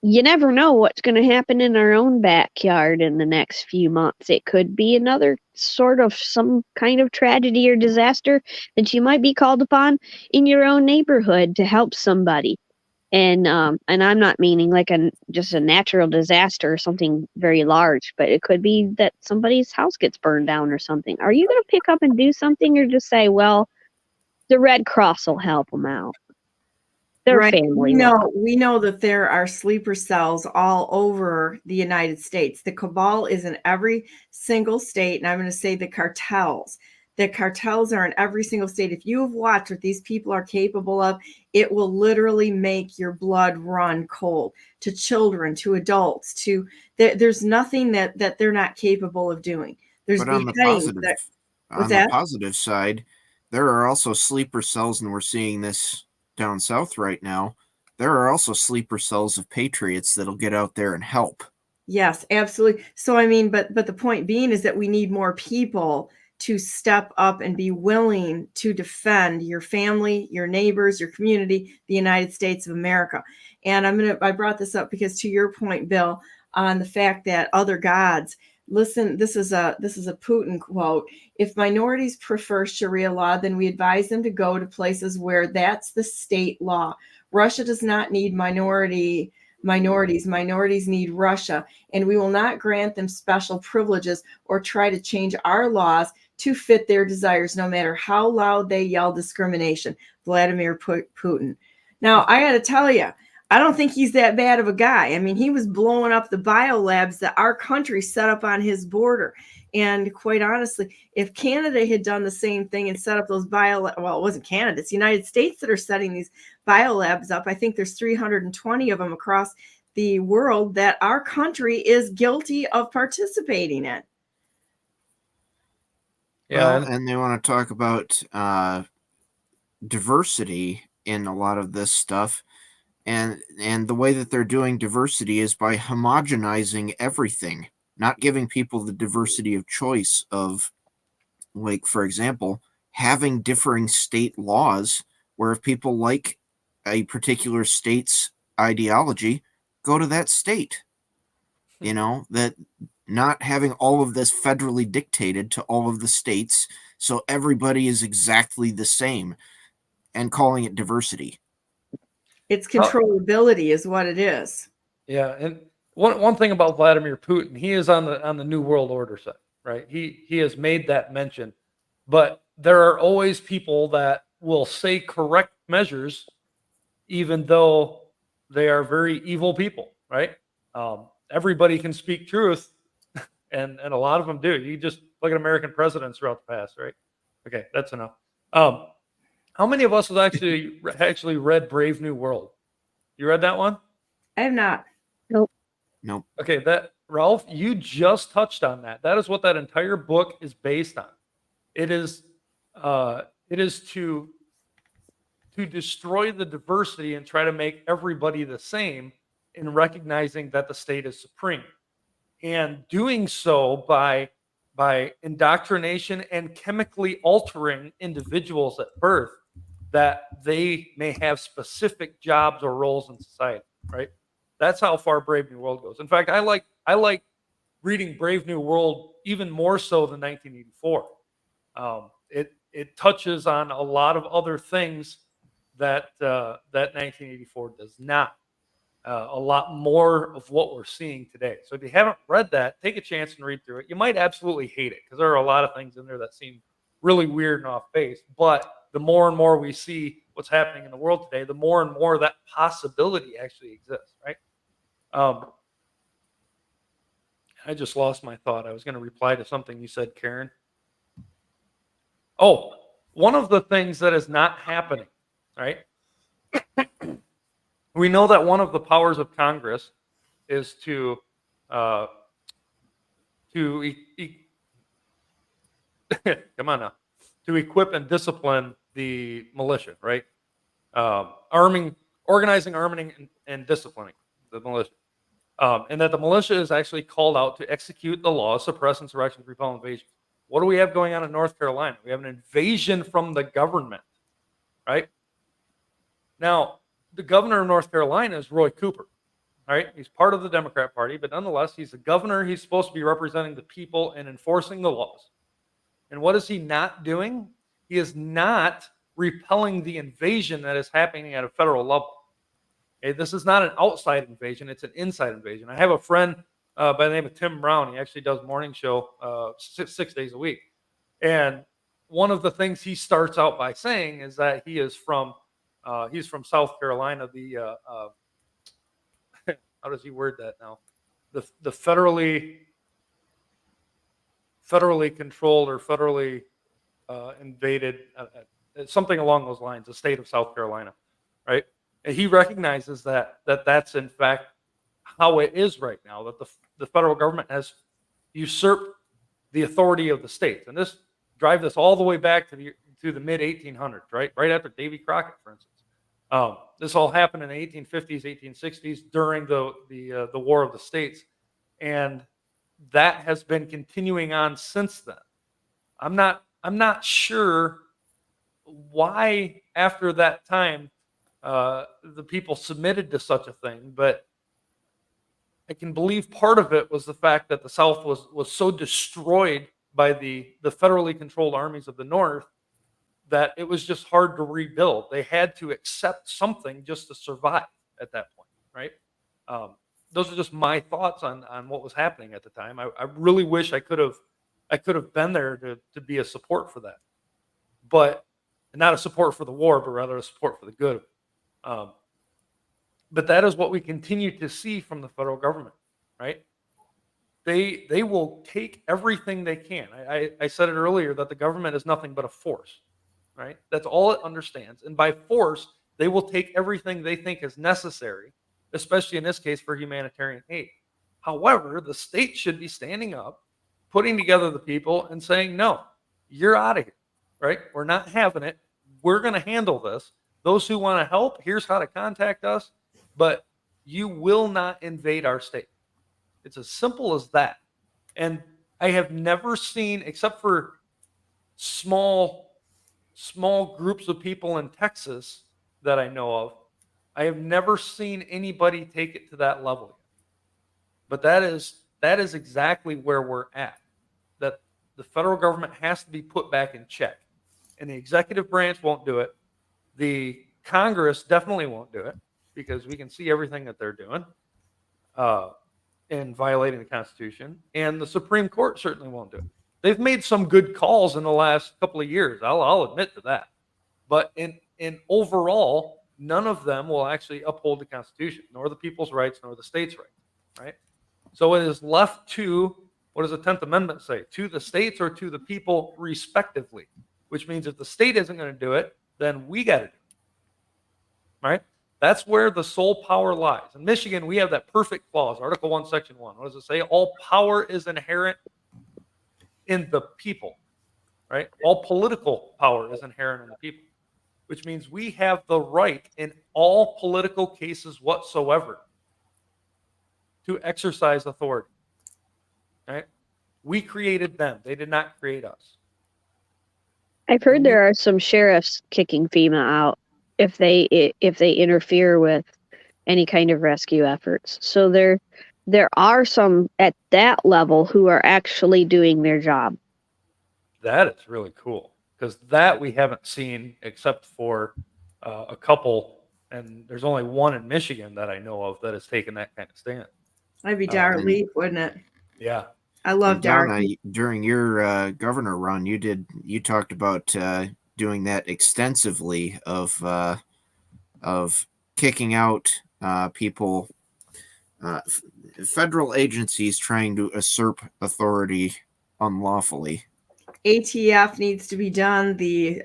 You never know what's going to happen in our own backyard in the next few months. It could be another sort of some kind of tragedy or disaster that you might be called upon in your own neighborhood to help somebody. And I'm not meaning like just a natural disaster or something very large, but it could be that somebody's house gets burned down or something. Are you going to pick up and do something, or just say, well, the Red Cross will help them out? Their Right. family. We know that there are sleeper cells all over the United States. The cabal is in every single state, and I'm going to say the cartels. The cartels are in every single state. If you have watched what these people are capable of, it will literally make your blood run cold. To children, to adults, there's nothing that they're not capable of doing. There's But on the beheadings. positive side, there are also sleeper cells, and we're seeing this down south right now. There are also sleeper cells of patriots that'll get out there and help. Yes, absolutely. So I mean, but the point being is that we need more people to step up and be willing to defend your family, your neighbors, your community, the United States of America. And I brought this up because, to your point, Bill, on the fact that other gods, listen, this is a Putin quote. If minorities prefer Sharia law, then we advise them to go to places where that's the state law. Russia does not need minorities. Minorities need Russia, and we will not grant them special privileges or try to change our laws to fit their desires, no matter how loud they yell discrimination. Vladimir Putin. Now, I got to tell you, I don't think he's that bad of a guy. I mean, he was blowing up the biolabs that our country set up on his border. And quite honestly, if Canada had done the same thing and set up those well, it wasn't Canada, it's the United States that are setting these biolabs up. I think there's 320 of them across the world that our country is guilty of participating in. Yeah, and they want to talk about diversity in a lot of this stuff. And the way that they're doing diversity is by homogenizing everything, not giving people the diversity of choice of, like, for example, having differing state laws where if people like a particular state's ideology, go to that state. You know, that not having all of this federally dictated to all of the states so everybody is exactly the same, and calling it diversity. It's controllability is what it is. Yeah, and one thing about Vladimir Putin, he is on the New World Order side, right? He has made that mention, but there are always people that will say correct measures, even though they are very evil people, right? Everybody can speak truth, and a lot of them do. You just look at American presidents throughout the past, right? Okay, that's enough. How many of us have actually read Brave New World? You read that one? I have not. Nope. Okay, Ralph, you just touched on that. That is what that entire book is based on. It is to destroy the diversity and try to make everybody the same in recognizing that the state is supreme, and doing so by indoctrination and chemically altering individuals at birth that they may have specific jobs or roles in society, right? That's how far Brave New World goes. In fact, I like reading Brave New World even more so than 1984. It touches on a lot of other things that 1984 does not. A lot more of what we're seeing today. So if you haven't read that, take a chance and read through it. You might absolutely hate it because there are a lot of things in there that seem really weird and off base. But the more and more we see what's happening in the world today, the more and more that possibility actually exists, right? I just lost my thought. I was going to reply to something you said, Karen. Oh, one of the things that is not happening, right? We know that one of the powers of Congress is to equip and discipline the militia, right? Organizing, arming, and disciplining the militia. And that the militia is actually called out to execute the law, suppress insurrections, repel invasions. What do we have going on in North Carolina? We have an invasion from the government, right? Now, the governor of North Carolina is Roy Cooper, right? He's part of the Democrat Party, but nonetheless, he's the governor. He's supposed to be representing the people and enforcing the laws. And what is he not doing? He is not repelling the invasion that is happening at a federal level. Okay, this is not an outside invasion; it's an inside invasion. I have a friend by the name of Tim Brown. He actually does morning show 6 days a week, and one of the things he starts out by saying is that he's from South Carolina. How does he word that now? The federally controlled or federally invaded, something along those lines, the state of South Carolina, right? And he recognizes that's in fact how it is right now, that the federal government has usurped the authority of the states. And drive this all the way back to the mid 1800s, right after Davy Crockett, for instance. This all happened in the 1850s, 1860s during the War of the States, and that has been continuing on since then. I'm not sure why after that time the people submitted to such a thing, but I can believe part of it was the fact that the South was so destroyed by the federally controlled armies of the North that it was just hard to rebuild. They had to accept something just to survive at that point, right? Those are just my thoughts on what was happening at the time. I really wish I could have been there to be a support for that, but not a support for the war, but rather a support for the good. But that is what we continue to see from the federal government, right? They will take everything they can. I said it earlier that the government is nothing but a force, right? That's all it understands. And by force, they will take everything they think is necessary, especially in this case for humanitarian aid. However, the state should be standing up, putting together the people and saying, no, you're out of here, right? We're not having it. We're going to handle this. Those who want to help, here's how to contact us, but you will not invade our state. It's as simple as that. And I have never seen, except for small groups of people in Texas that I know of, I have never seen anybody take it to that level yet. But that is exactly where we're at. That the federal government has to be put back in check. And the executive branch won't do it. The Congress definitely won't do it because we can see everything that they're doing in violating the Constitution. And the Supreme Court certainly won't do it. They've made some good calls in the last couple of years. I'll admit to that. But in overall, none of them will actually uphold the Constitution, nor the people's rights, nor the states' rights, right? So it is left to, what does the 10th Amendment say? To the states or to the people respectively, which means if the state isn't going to do it, then we got to do it, right? That's where the sole power lies. In Michigan, we have that perfect clause, Article 1, Section 1. What does it say? All power is inherent in the people, right? All political power is inherent in the people, which means we have the right in all political cases whatsoever to exercise authority, right? We created them. They did not create us. I've heard there are some sheriffs kicking FEMA out if they interfere with any kind of rescue efforts. So there are some at that level who are actually doing their job. That is really cool because that we haven't seen except for a couple, and there's only one in Michigan that I know of that has taken that kind of stand. That'd be Dara Leaf, wouldn't it? Yeah. I love Dara. During your governor run, you talked about doing that extensively of kicking out people, federal agencies trying to usurp authority unlawfully. ATF needs to be done. They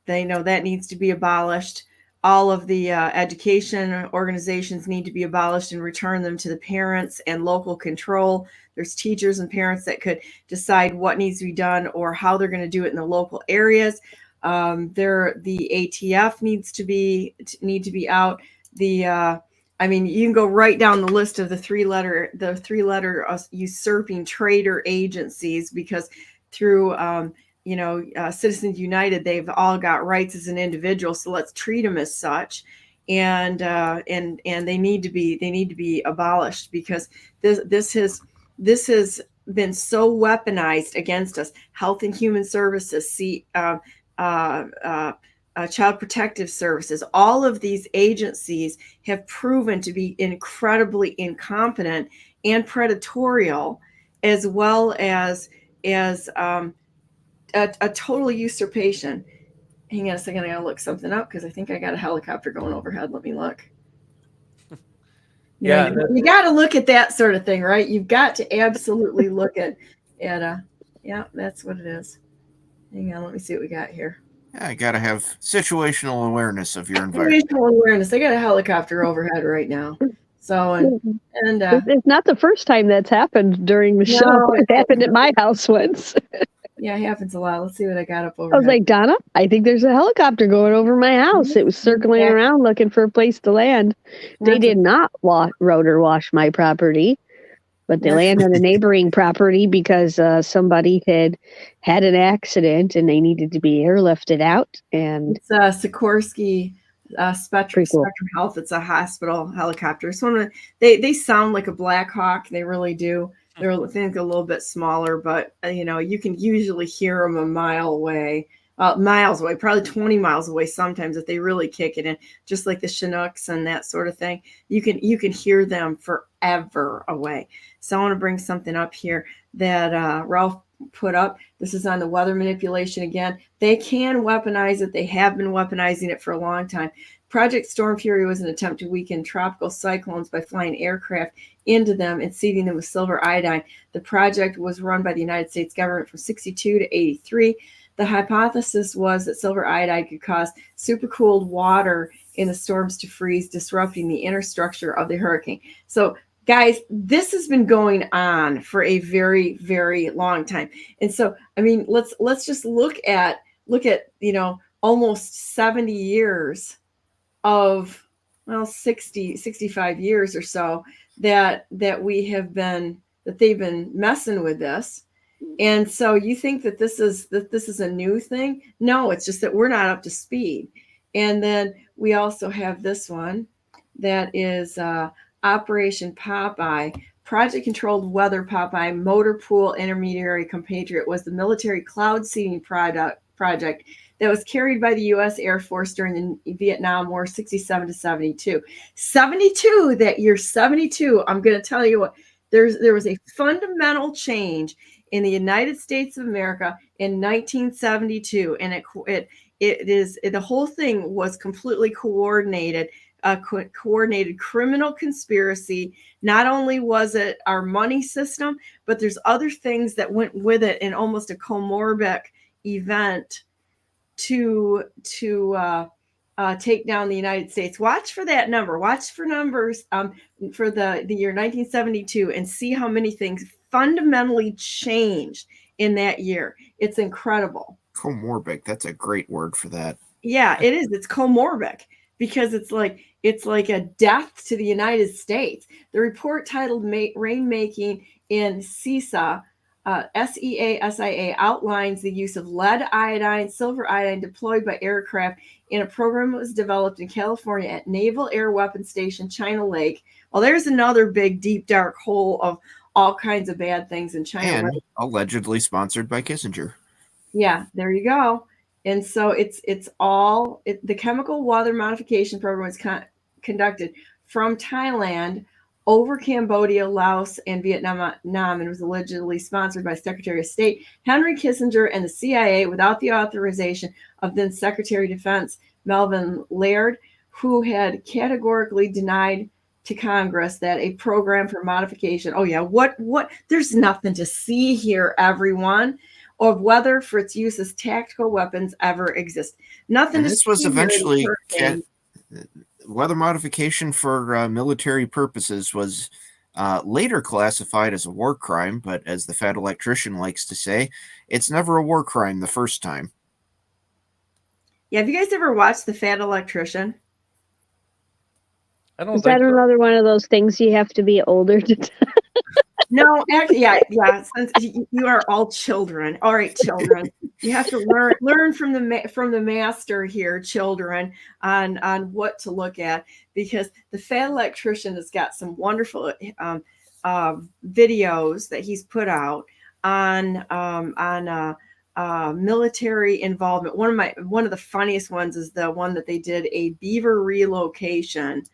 know that needs to be abolished. All of the education organizations need to be abolished and return them to the parents and local control. There's teachers and parents that could decide what needs to be done or how they're going to do it in the local areas. The ATF needs to be out. I mean, you can go right down the list of the three letter usurping traitor agencies, because through Citizens United, they've all got rights as an individual, so let's treat them as such, and they need to be abolished, because this has been so weaponized against us. Health and Human Services, Child Protective Services. All of these agencies have proven to be incredibly incompetent and predatorial, as well as a total usurpation. Hang on a second, I gotta look something up because I think I got a helicopter going overhead. Let me look. Yeah, You got to look at that sort of thing, right? You've got to absolutely look at yeah, that's what it is. Hang on, let me see what we got here. Yeah, you got to have situational awareness of your environment. Situational awareness. I got a helicopter overhead right now. So and It's not the first time that's happened during the show. It happened at my house once. yeah, it happens a lot. Let's see what I got up overhead. I was like, Donna, I think there's a helicopter going over my house. It was circling around looking for a place to land. They did not rotor wash my property, but they landed on a neighboring property because somebody had an accident and they needed to be airlifted out. And it's Sikorsky Spectrum Health. It's a hospital helicopter. It's one of they sound like a Black Hawk. They really do. They're, I think, a little bit smaller, but you can usually hear them a mile away, probably 20 miles away sometimes if they really kick it in, just like the Chinooks and that sort of thing. You can hear them forever away. So I want to bring something up here that Ralph put up. This is on the weather manipulation again. They can weaponize it. They have been weaponizing it for a long time. Project Storm Fury was an attempt to weaken tropical cyclones by flying aircraft into them and seeding them with silver iodine. The project was run by the United States government from 62 to 83. The hypothesis was that silver iodide could cause supercooled water in the storms to freeze, disrupting the inner structure of the hurricane. So, guys, this has been going on for a very, very long time. And so, I mean, let's just look at almost 70 years of 65 years or so that they've been messing with this. And so you think that this is a new thing? No, it's just that we're not up to speed. And then we also have this one that is Operation Popeye. Project Controlled Weather Popeye Motor Pool Intermediary Compatriot was the military cloud seeding project that was carried by the U.S. Air Force during the Vietnam War, 67 to 72. 72, that year 72, I'm going to tell you what, there was a fundamental change in the United States of America in 1972, and the whole thing was completely coordinated. Coordinated criminal conspiracy. Not only was it our money system, but there's other things that went with it in almost a comorbid event to take down the United States. Watch for that number. Watch for numbers for the year 1972 and see how many things fundamentally changed in that year. It's incredible. Comorbid. That's a great word for that. Yeah, it is. It's comorbid because it's like a death to the United States. The report titled Rainmaking in SEASA, SEASIA, outlines the use of lead iodine, silver iodine deployed by aircraft in a program that was developed in California at Naval Air Weapons Station, China Lake. Well, there's another big, deep, dark hole of all kinds of bad things in China. And allegedly sponsored by Kissinger. Yeah, there you go. And so the chemical weather modification program was conducted from Thailand over Cambodia, Laos, and Vietnam, and was allegedly sponsored by Secretary of State Henry Kissinger and the CIA without the authorization of then Secretary of Defense Melvin Laird, who had categorically denied to Congress that a program for modification. Oh yeah, what? There's nothing to see here, everyone, of whether for its use as tactical weapons ever exist. Nothing. And this was eventually weather modification for military purposes was later classified as a war crime, but as the fat electrician likes to say, it's never a war crime the first time. Yeah, have you guys ever watched The Fat Electrician? I don't Is think that so. another one of those things you have to be older to No, actually, yeah. Since you are all children, all right, children, you have to learn from the master here, children, on what to look at, because the Fat Electrician has got some wonderful videos that he's put out on military involvement. One of the funniest ones is the one that they did a beaver relocation.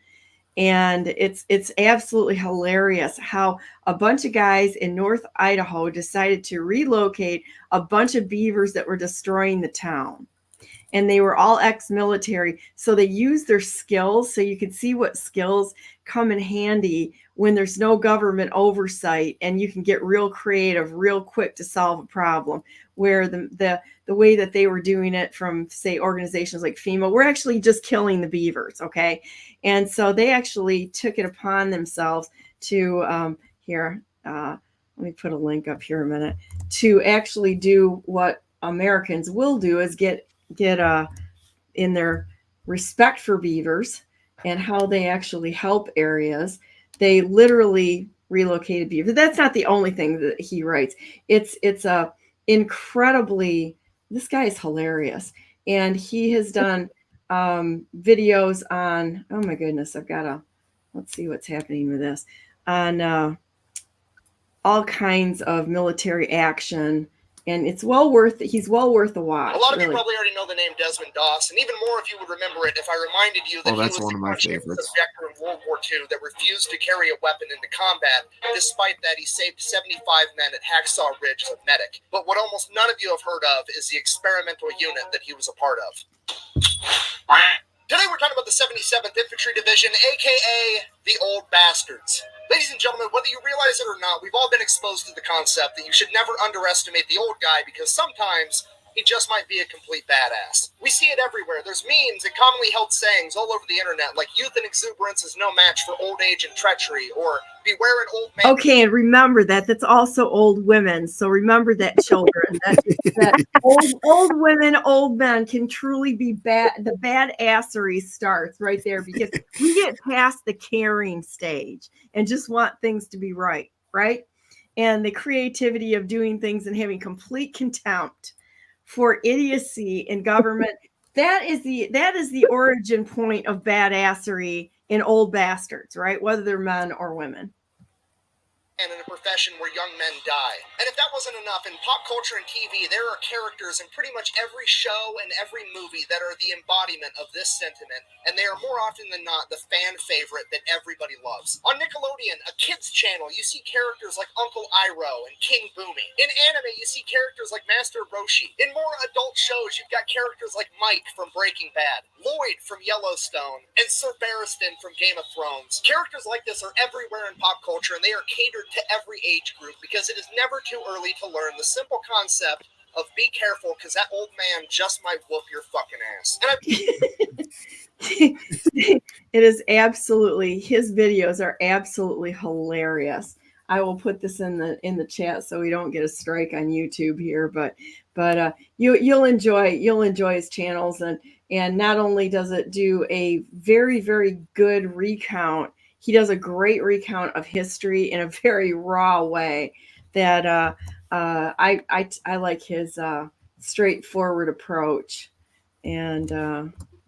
And it's absolutely hilarious how a bunch of guys in North Idaho decided to relocate a bunch of beavers that were destroying the town. And they were all ex-military. So they used their skills. So you can see what skills come in handy when there's no government oversight and you can get real creative real quick to solve a problem, where the way that they were doing it from, say, organizations like FEMA, we're actually just killing the beavers. Okay. And so they actually took it upon themselves to let me put a link up here a minute, to actually do what Americans will do, is get in their respect for beavers and how they actually help areas. They literally relocated beavers. That's not the only thing that he writes. It's a incredibly, this guy is hilarious. And he has done videos on, oh my goodness, let's see what's happening with this, on all kinds of military action. And he's well worth the watch. A lot of really. you probably already know the name Desmond Doss, and even more if you would remember it if I reminded you that he was one the of my conscientious favorites. objector in World War II that refused to carry a weapon into combat. Despite that, he saved 75 men at Hacksaw Ridge as a medic. But what almost none of you have heard of is the experimental unit that he was a part of. Today we're talking about the 77th Infantry Division, aka the Old Bastards. Ladies and gentlemen, whether you realize it or not, we've all been exposed to the concept that you should never underestimate the old guy, because sometimes he just might be a complete badass. We see it everywhere. There's memes and commonly held sayings all over the internet, like youth and exuberance is no match for old age and treachery, or beware an old man. Okay, and remember that's also old women. So remember that, children. that old women, old men can truly be bad. The badassery starts right there, because we get past the caring stage and just want things to be right? And the creativity of doing things and having complete contempt for idiocy in government. That is the origin point of badassery in old bastards, right? Whether they're men or women. And in a profession where young men die. And if that wasn't enough, in pop culture and TV, there are characters in pretty much every show and every movie that are the embodiment of this sentiment, and they are more often than not the fan favorite that everybody loves. On Nickelodeon, a kids channel, you see characters like Uncle Iroh and King Boomy. In anime, you see characters like Master Roshi. In more adult shows, you've got characters like Mike from Breaking Bad, Lloyd from Yellowstone, and Sir Barristan from Game of Thrones. Characters like this are everywhere in pop culture, and they are catered to every age group, because it is never too early to learn the simple concept of be careful, because that old man just might whoop your fucking ass. It is absolutely, his videos are absolutely hilarious. I will put this in the chat so we don't get a strike on YouTube here, but you'll enjoy his channels, and not only does it do a very, very good recount, he does a great recount of history in a very raw way that I like his straightforward approach. And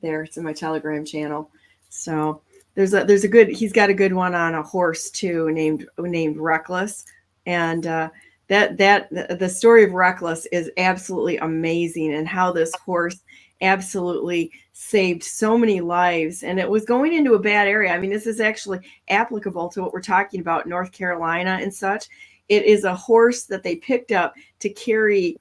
there, it's in my Telegram channel. So he's got a good one on a horse too, named Reckless. And the story of Reckless is absolutely amazing, and how this horse absolutely saved so many lives. And it was going into a bad area. I mean, this is actually applicable to what we're talking about, North Carolina and such. It is a horse that they picked up to carry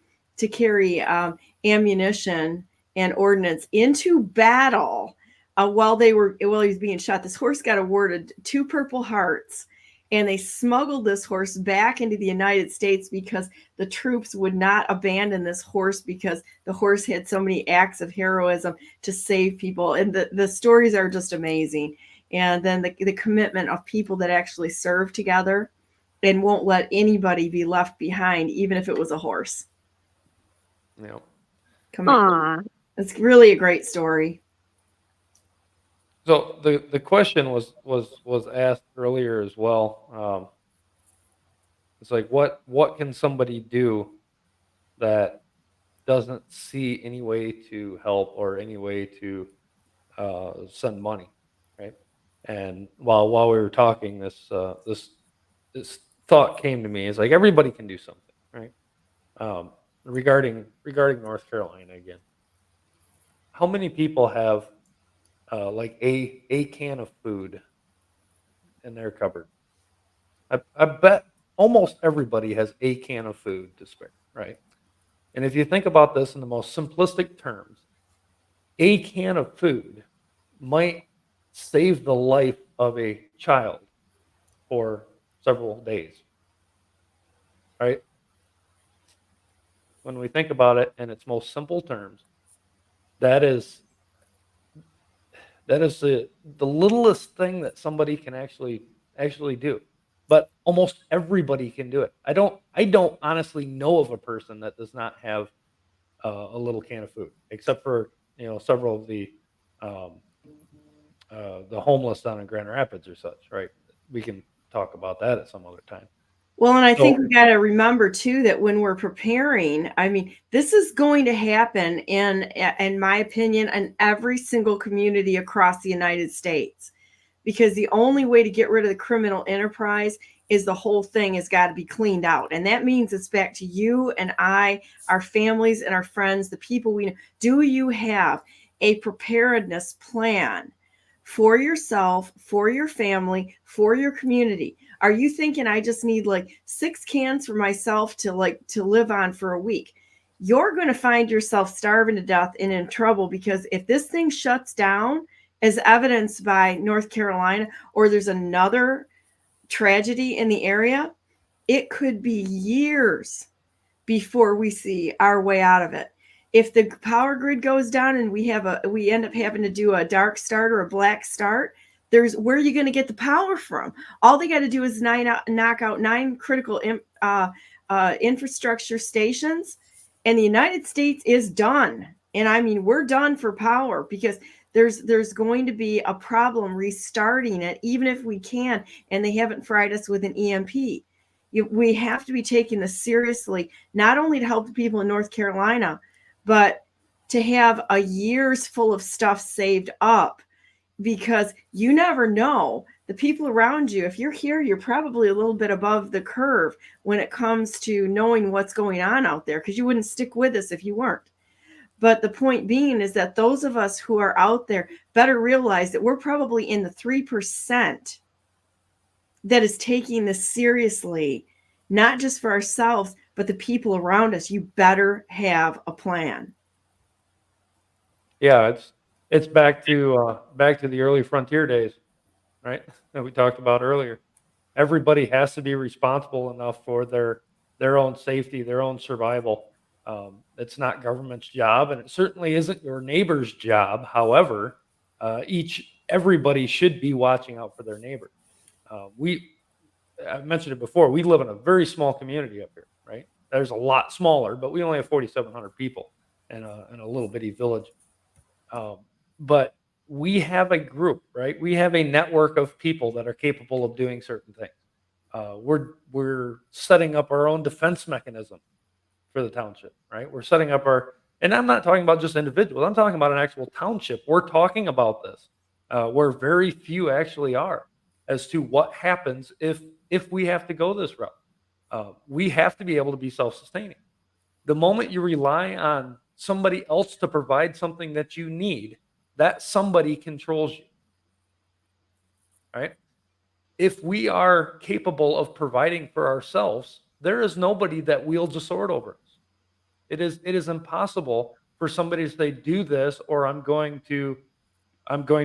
ammunition and ordnance into battle while he was being shot. This horse got awarded 2 Purple Hearts, and they smuggled this horse back into the United States because the troops would not abandon this horse, because the horse had so many acts of heroism to save people. And the stories are just amazing. And then the commitment of people that actually serve together and won't let anybody be left behind, even if it was a horse. Yeah. Come on. It's really a great story. So the question was asked earlier as well. It's like, what can somebody do that doesn't see any way to help or any way to send money, right? And while we were talking, this thought came to me. It's like, everybody can do something, right? regarding North Carolina again. How many people have like a can of food in their cupboard? I bet almost everybody has a can of food to spare, right? And if you think about this in the most simplistic terms, a can of food might save the life of a child for several days, right? When we think about it in its most simple terms, that is the littlest thing that somebody can actually do. But almost everybody can do it. I don't honestly know of a person that does not have a little can of food, except for several of um, the homeless down in Grand Rapids or such, right? We can talk about that at some other time. Well, and I think So we got to remember too that when we're preparing, I mean, this is going to happen in my opinion, in every single community across the United States, because the only way to get rid of the criminal enterprise is the whole thing has got to be cleaned out. And that means it's back to you and I, our families and our friends, the people we know. Do you have a preparedness plan for yourself, for your family, for your community? Are you thinking I just need like 6 cans for myself to live on for a week? You're going to find yourself starving to death and in trouble, because if this thing shuts down, as evidenced by North Carolina, or there's another tragedy in the area, it could be years before we see our way out of it. If the power grid goes down and we end up having to do a dark start or a black start, where are you going to get the power from? All they got to do is knock out 9 critical infrastructure stations, and the United States is done. And I mean, we're done for power, because there's going to be a problem restarting it, even if we can, and they haven't fried us with an EMP. We have to be taking this seriously, not only to help the people in North Carolina, but to have a year's full of stuff saved up, because you never know. The people around you, if you're here, you're probably a little bit above the curve when it comes to knowing what's going on out there, because you wouldn't stick with us if you weren't. But the point being is that those of us who are out there better realize that we're probably in the 3% that is taking this seriously, not just for ourselves, but the people around us. You better have a plan. yeah, it's back to the early frontier days, right? That we talked about earlier. Everybody has to be responsible enough for their own safety, their own survival. It's not government's job, and it certainly isn't your neighbor's job. However, everybody should be watching out for their neighbor. I mentioned it before. We live in a very small community up here, right? There's a lot smaller, but we only have 4,700 people in a little bitty village. But we have a group, right? We have a network of people that are capable of doing certain things. We're setting up our own defense mechanism for the township, right? We're setting up and I'm not talking about just individuals. I'm talking about an actual township. We're talking about this, where very few actually are, as to what happens if we have to go this route. We have to be able to be self-sustaining. The moment you rely on somebody else to provide something that you need, that somebody controls you, right? If we are capable of providing for ourselves, there is nobody that wields a sword over us. It is impossible for somebody to say, do this, or I'm going to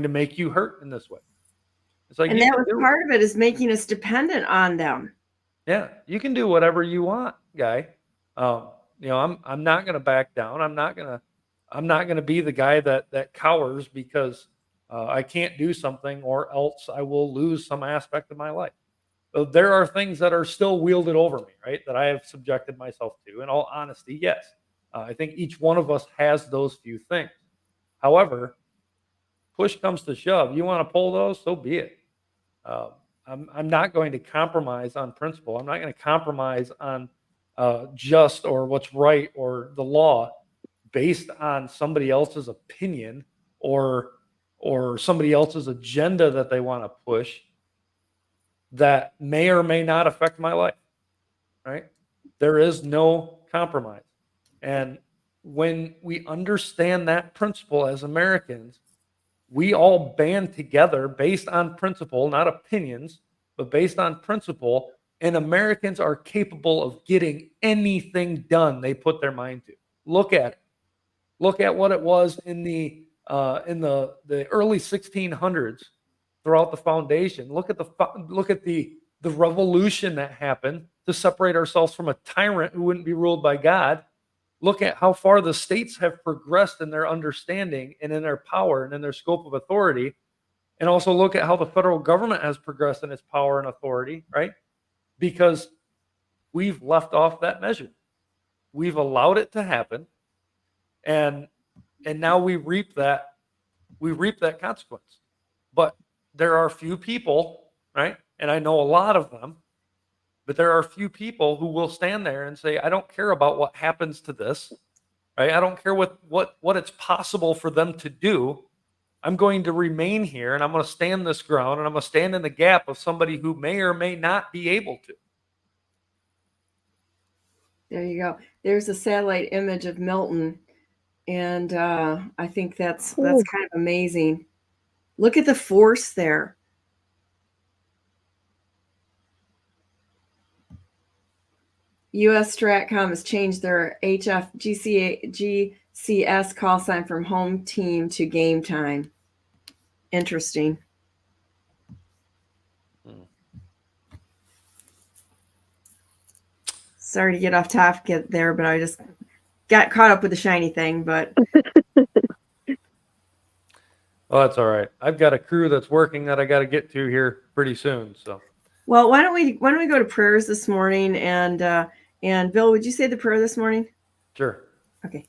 make you hurt in this way. It's like, and that was part of it, is making us dependent on them. Yeah, you can do whatever you want, guy. I'm not going to back down. I'm not going to be the guy that cowers because I can't do something, or else I will lose some aspect of my life. So there are things that are still wielded over me, right? That I have subjected myself to. In all honesty, yes. I think each one of us has those few things. However, push comes to shove. You want to pull those, so be it. I'm not going to compromise on principle. I'm not going to compromise on just or what's right or the law based on somebody else's opinion or somebody else's agenda that they want to push that may or may not affect my life, right? There is no compromise. And when we understand that principle as Americans, we all band together based on principle, not opinions, but based on principle. And Americans are capable of getting anything done they put their mind to. Look at it. Look at what it was in the early 1600s throughout the foundation. Look at the revolution that happened to separate ourselves from a tyrant who wouldn't be ruled by God. Look at how far the states have progressed in their understanding and in their power and in their scope of authority. And also look at how the federal government has progressed in its power and authority, right? Because we've left off that measure. We've allowed it to happen. And now we reap that consequence. But there are few people, right? And I know a lot of them, but there are few people who will stand there and say, I don't care about what happens to this, right? I don't care what it's possible for them to do. I'm going to remain here and I'm going to stand this ground and I'm going to stand in the gap of somebody who may or may not be able to. There you go. There's a satellite image of Milton. And I think that's kind of amazing. Look at the force there. US Stratcom has changed their GCS call sign from home team to game time. Interesting. Sorry to get off topic there, but I just got caught up with the shiny thing. But well, that's all right. I've got a crew that's working that I got to get to here pretty soon. So, well, why don't we go to prayers this morning? And Bill, would you say the prayer this morning? Sure. Okay.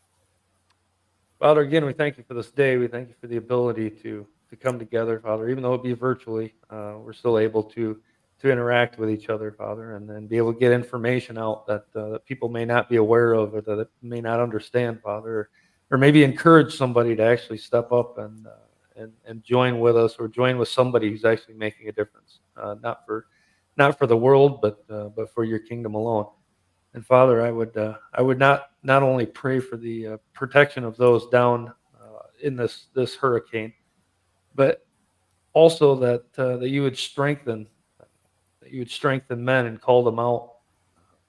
Father, again, we thank you for this day. We thank you for the ability to come together, Father. Even though it be virtually, we're still able to interact with each other, Father, and then be able to get information out that people may not be aware of or that may not understand, Father, or maybe encourage somebody to actually step up and join with us or join with somebody who's actually making a difference, not for the world, but for your kingdom alone. And Father, I would not only pray for the protection of those down in this hurricane, but also that you would strengthen men and call them out,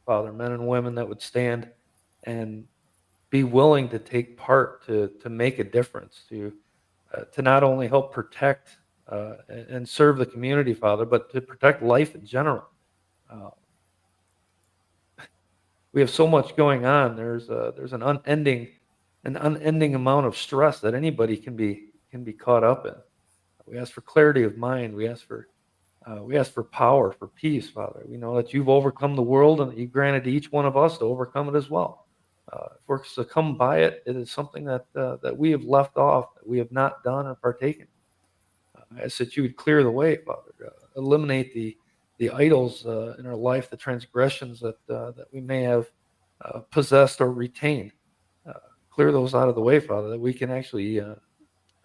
Father, men and women that would stand and be willing to take part to make a difference, to not only help protect and serve the community, Father, but to protect life in general. We have so much going on. There's an unending amount of stress that anybody can be caught up in. We ask for clarity of mind. We ask for power, for peace, Father. We know that you've overcome the world and that you've granted to each one of us to overcome it as well. If we're succumb by it, it is something that we have left off, that we have not done or partaken. I ask that you would clear the way, Father. Eliminate the idols in our life, the transgressions that we may have possessed or retained. Clear those out of the way, Father, that we can actually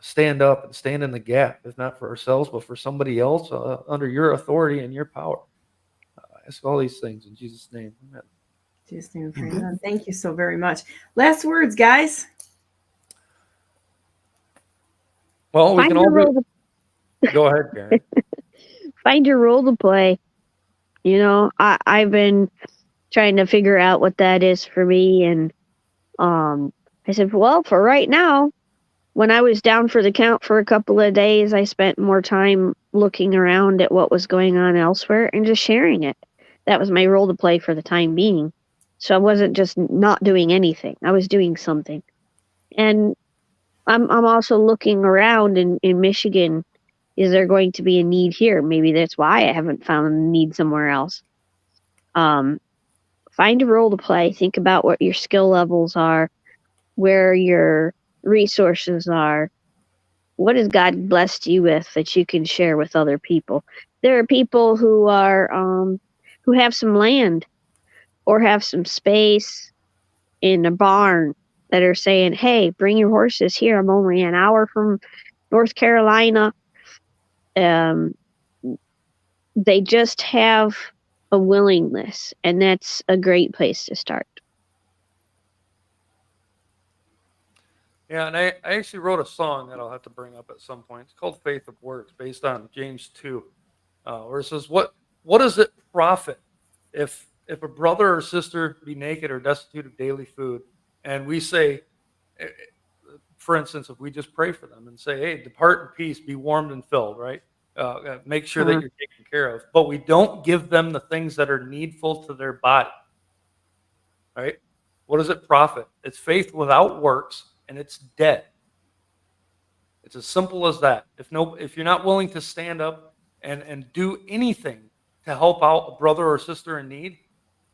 stand up and stand in the gap, if not for ourselves, but for somebody else under your authority and your power. I ask all these things in Jesus' name. Amen. In Jesus' name, amen. Thank you so very much. Last words, guys. Well, we can all go ahead, Karen. Find your role to play. You know, I've been trying to figure out what that is for me, and I said, well, for right now, when I was down for the count for a couple of days, I spent more time looking around at what was going on elsewhere and just sharing it. That was my role to play for the time being. So I wasn't just not doing anything. I was doing something. And I'm also looking around in Michigan. Is there going to be a need here? Maybe that's why I haven't found a need somewhere else. Find a role to play. Think about what your skill levels are, where your resources are. What has God blessed you with that you can share with other people? There are people who are who have some land or have some space in a barn that are saying, hey, bring your horses here. I'm only an hour from North Carolina. They just have a willingness, and that's a great place to start. Yeah, and I actually wrote a song that I'll have to bring up at some point. It's called Faith of Works, based on James 2, where it says, what does it profit if a brother or sister be naked or destitute of daily food? And we say, eh, for instance, if we just pray for them and say, hey, depart in peace, be warmed and filled, right? Make sure that you're taken care of. But we don't give them the things that are needful to their body, right? What does it profit? It's faith without works, and it's dead. It's as simple as that. If you're not willing to stand up and do anything to help out a brother or sister in need,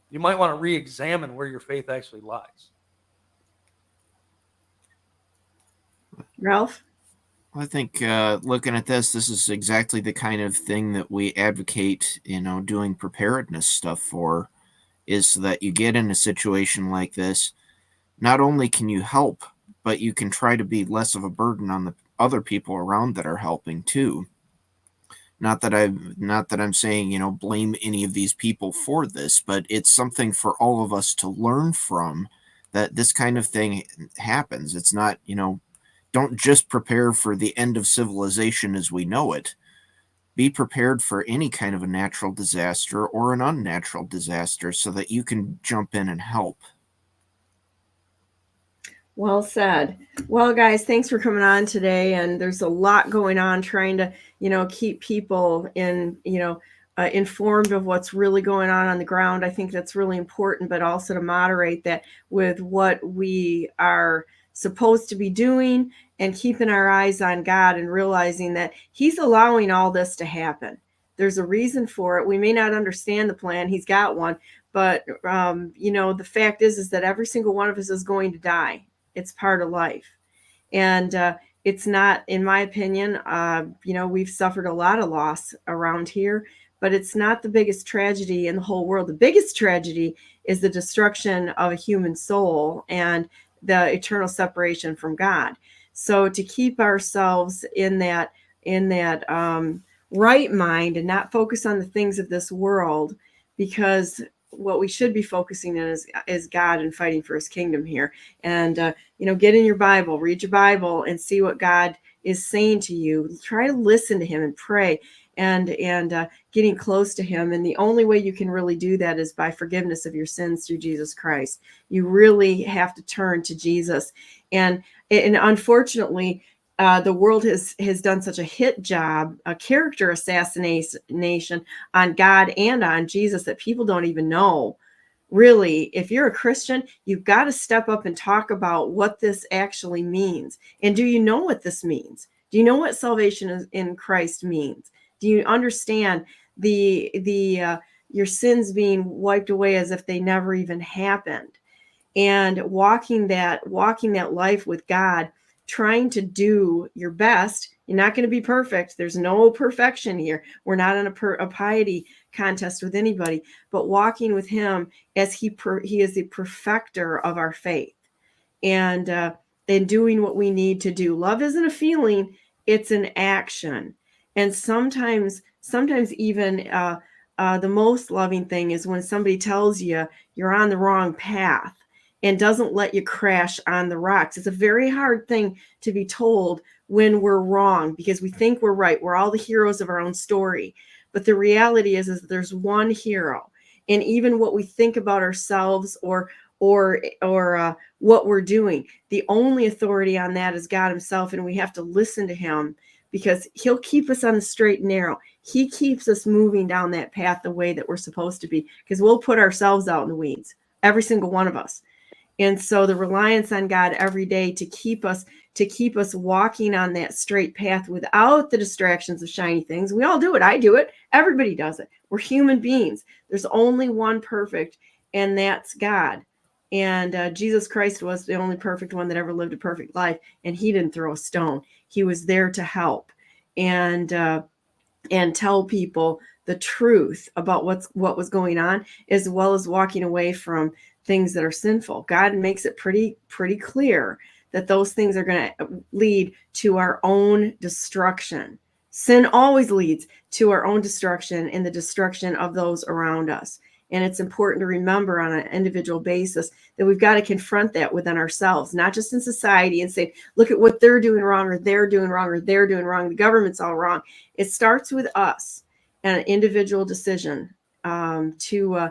you might want to re-examine where your faith actually lies. Ralph? I think looking at this is exactly the kind of thing that we advocate, doing preparedness stuff for, is so that you get in a situation like this. Not only can you help, but you can try to be less of a burden on the other people around that are helping too. Not that I'm saying, blame any of these people for this, but it's something for all of us to learn from, that this kind of thing happens. It's not, don't just prepare for the end of civilization as we know it. Be prepared for any kind of a natural disaster or an unnatural disaster so that you can jump in and help. Well said. Well, guys, thanks for coming on today. And there's a lot going on trying to, keep people informed of what's really going on the ground. I think that's really important, but also to moderate that with what we are supposed to be doing and keeping our eyes on God and realizing that He's allowing all this to happen. There's a reason for it. We may not understand the plan. He's got one, but the fact is that every single one of us is going to die. It's part of life. And it's not, in my opinion, we've suffered a lot of loss around here, but it's not the biggest tragedy in the whole world. The biggest tragedy is the destruction of a human soul and the eternal separation from God. So to keep ourselves in that right mind and not focus on the things of this world, because what we should be focusing on is God and fighting for His kingdom here. And, get in your Bible, read your Bible and see what God is saying to you. Try to listen to Him and pray and getting close to Him. And the only way you can really do that is by forgiveness of your sins through Jesus Christ. You really have to turn to Jesus. And unfortunately, the world has done such a hit job, a character assassination on God and on Jesus, that people don't even know. Really, if you're a Christian, you've got to step up and talk about what this actually means. And do you know what this means? Do you know what salvation in Christ means? Do you understand your sins being wiped away as if they never even happened? And walking that life with God, trying to do your best. You're not going to be perfect. There's no perfection here. We're not in a piety contest with anybody, but walking with Him as He is the perfecter of our faith, and doing what we need to do. Love isn't a feeling; it's an action. And sometimes even the most loving thing is when somebody tells you you're on the wrong path and doesn't let you crash on the rocks. It's a very hard thing to be told when we're wrong, because we think we're right. We're all the heroes of our own story. But the reality is that there's one hero. And even what we think about ourselves or what we're doing, the only authority on that is God Himself. And we have to listen to Him, because He'll keep us on the straight and narrow. He keeps us moving down that path the way that we're supposed to be, because we'll put ourselves out in the weeds, every single one of us. And so the reliance on God every day to keep us walking on that straight path without the distractions of shiny things. We all do it. I do it. Everybody does it. We're human beings. There's only one perfect, and that's God. And Jesus Christ was the only perfect one that ever lived a perfect life. And He didn't throw a stone. He was there to help and tell people the truth about what was going on, as well as walking away from things that are sinful. God makes it pretty clear that those things are going to lead to our own destruction. Sin always leads to our own destruction and the destruction of those around us. And it's important to remember on an individual basis that we've got to confront that within ourselves, not just in society and say, look at what they're doing wrong, or they're doing wrong, or they're doing wrong. The government's all wrong. It starts with us and an individual decision to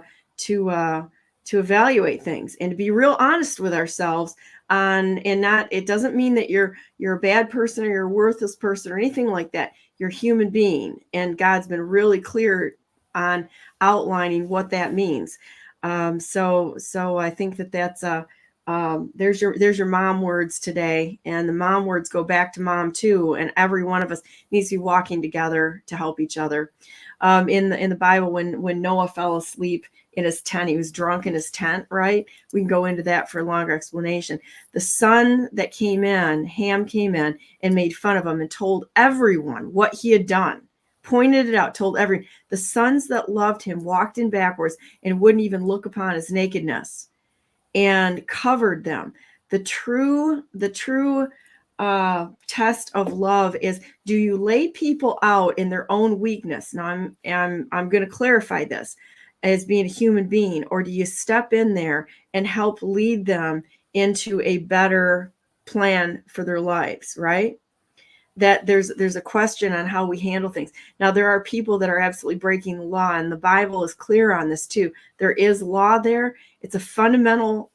evaluate things and to be real honest with ourselves and not, it doesn't mean that you're a bad person or you're a worthless person or anything like that. You're a human being, and God's been really clear on outlining what that means. So I think that's there's your mom words today, and the mom words go back to mom too. And every one of us needs to be walking together to help each other. In the Bible, when Noah fell asleep in his tent, he was drunk in his tent, right? We can go into that for a longer explanation. The son that came in, Ham, came in and made fun of him and told everyone what he had done, pointed it out, told everyone. The sons that loved him walked in backwards and wouldn't even look upon his nakedness and covered them. The true test of love is, do you lay people out in their own weakness? Now I'm going to clarify this as being a human being, or do you step in there and help lead them into a better plan for their lives, right? That there's a question on how we handle things. Now, there are people that are absolutely breaking the law, and the Bible is clear on this too. There is law there. It's a fundamental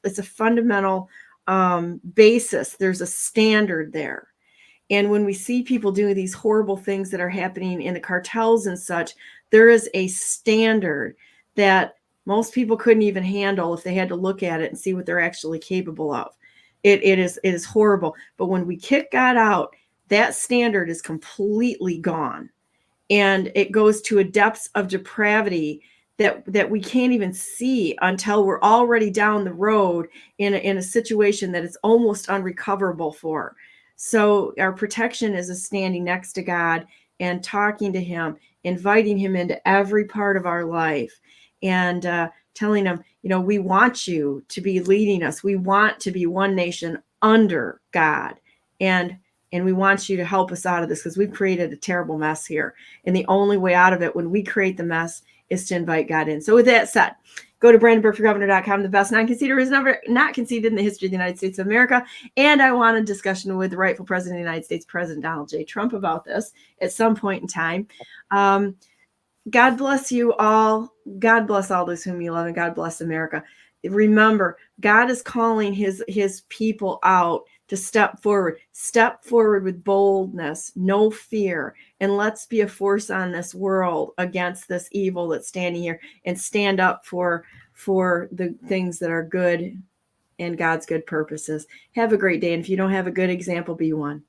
basis. There's a standard there. And when we see people doing these horrible things that are happening in the cartels and such, there is a standard that most people couldn't even handle if they had to look at it and see what they're actually capable of. It is horrible. But when we kick God out, that standard is completely gone. And it goes to a depths of depravity that we can't even see until we're already down the road in a situation that it's almost unrecoverable for. So our protection is standing next to God and talking to him, inviting him into every part of our life, and telling him, we want you to be leading us. We want to be one nation under God. And we want you to help us out of this, because we've created a terrible mess here. And the only way out of it, when we create the mess, is to invite God in. So with that said, go to BrandenburgForGovernor.com. The best non-conceder is never not conceded in the history of the United States of America. And I want a discussion with the rightful president of the United States, President Donald J. Trump, about this at some point in time. God bless you all. God bless all those whom you love, and God bless America. Remember, God is calling his people out to step forward with boldness, no fear, and let's be a force on this world against this evil that's standing here, and stand up for the things that are good and God's good purposes. Have a great day. And if you don't have a good example, be one.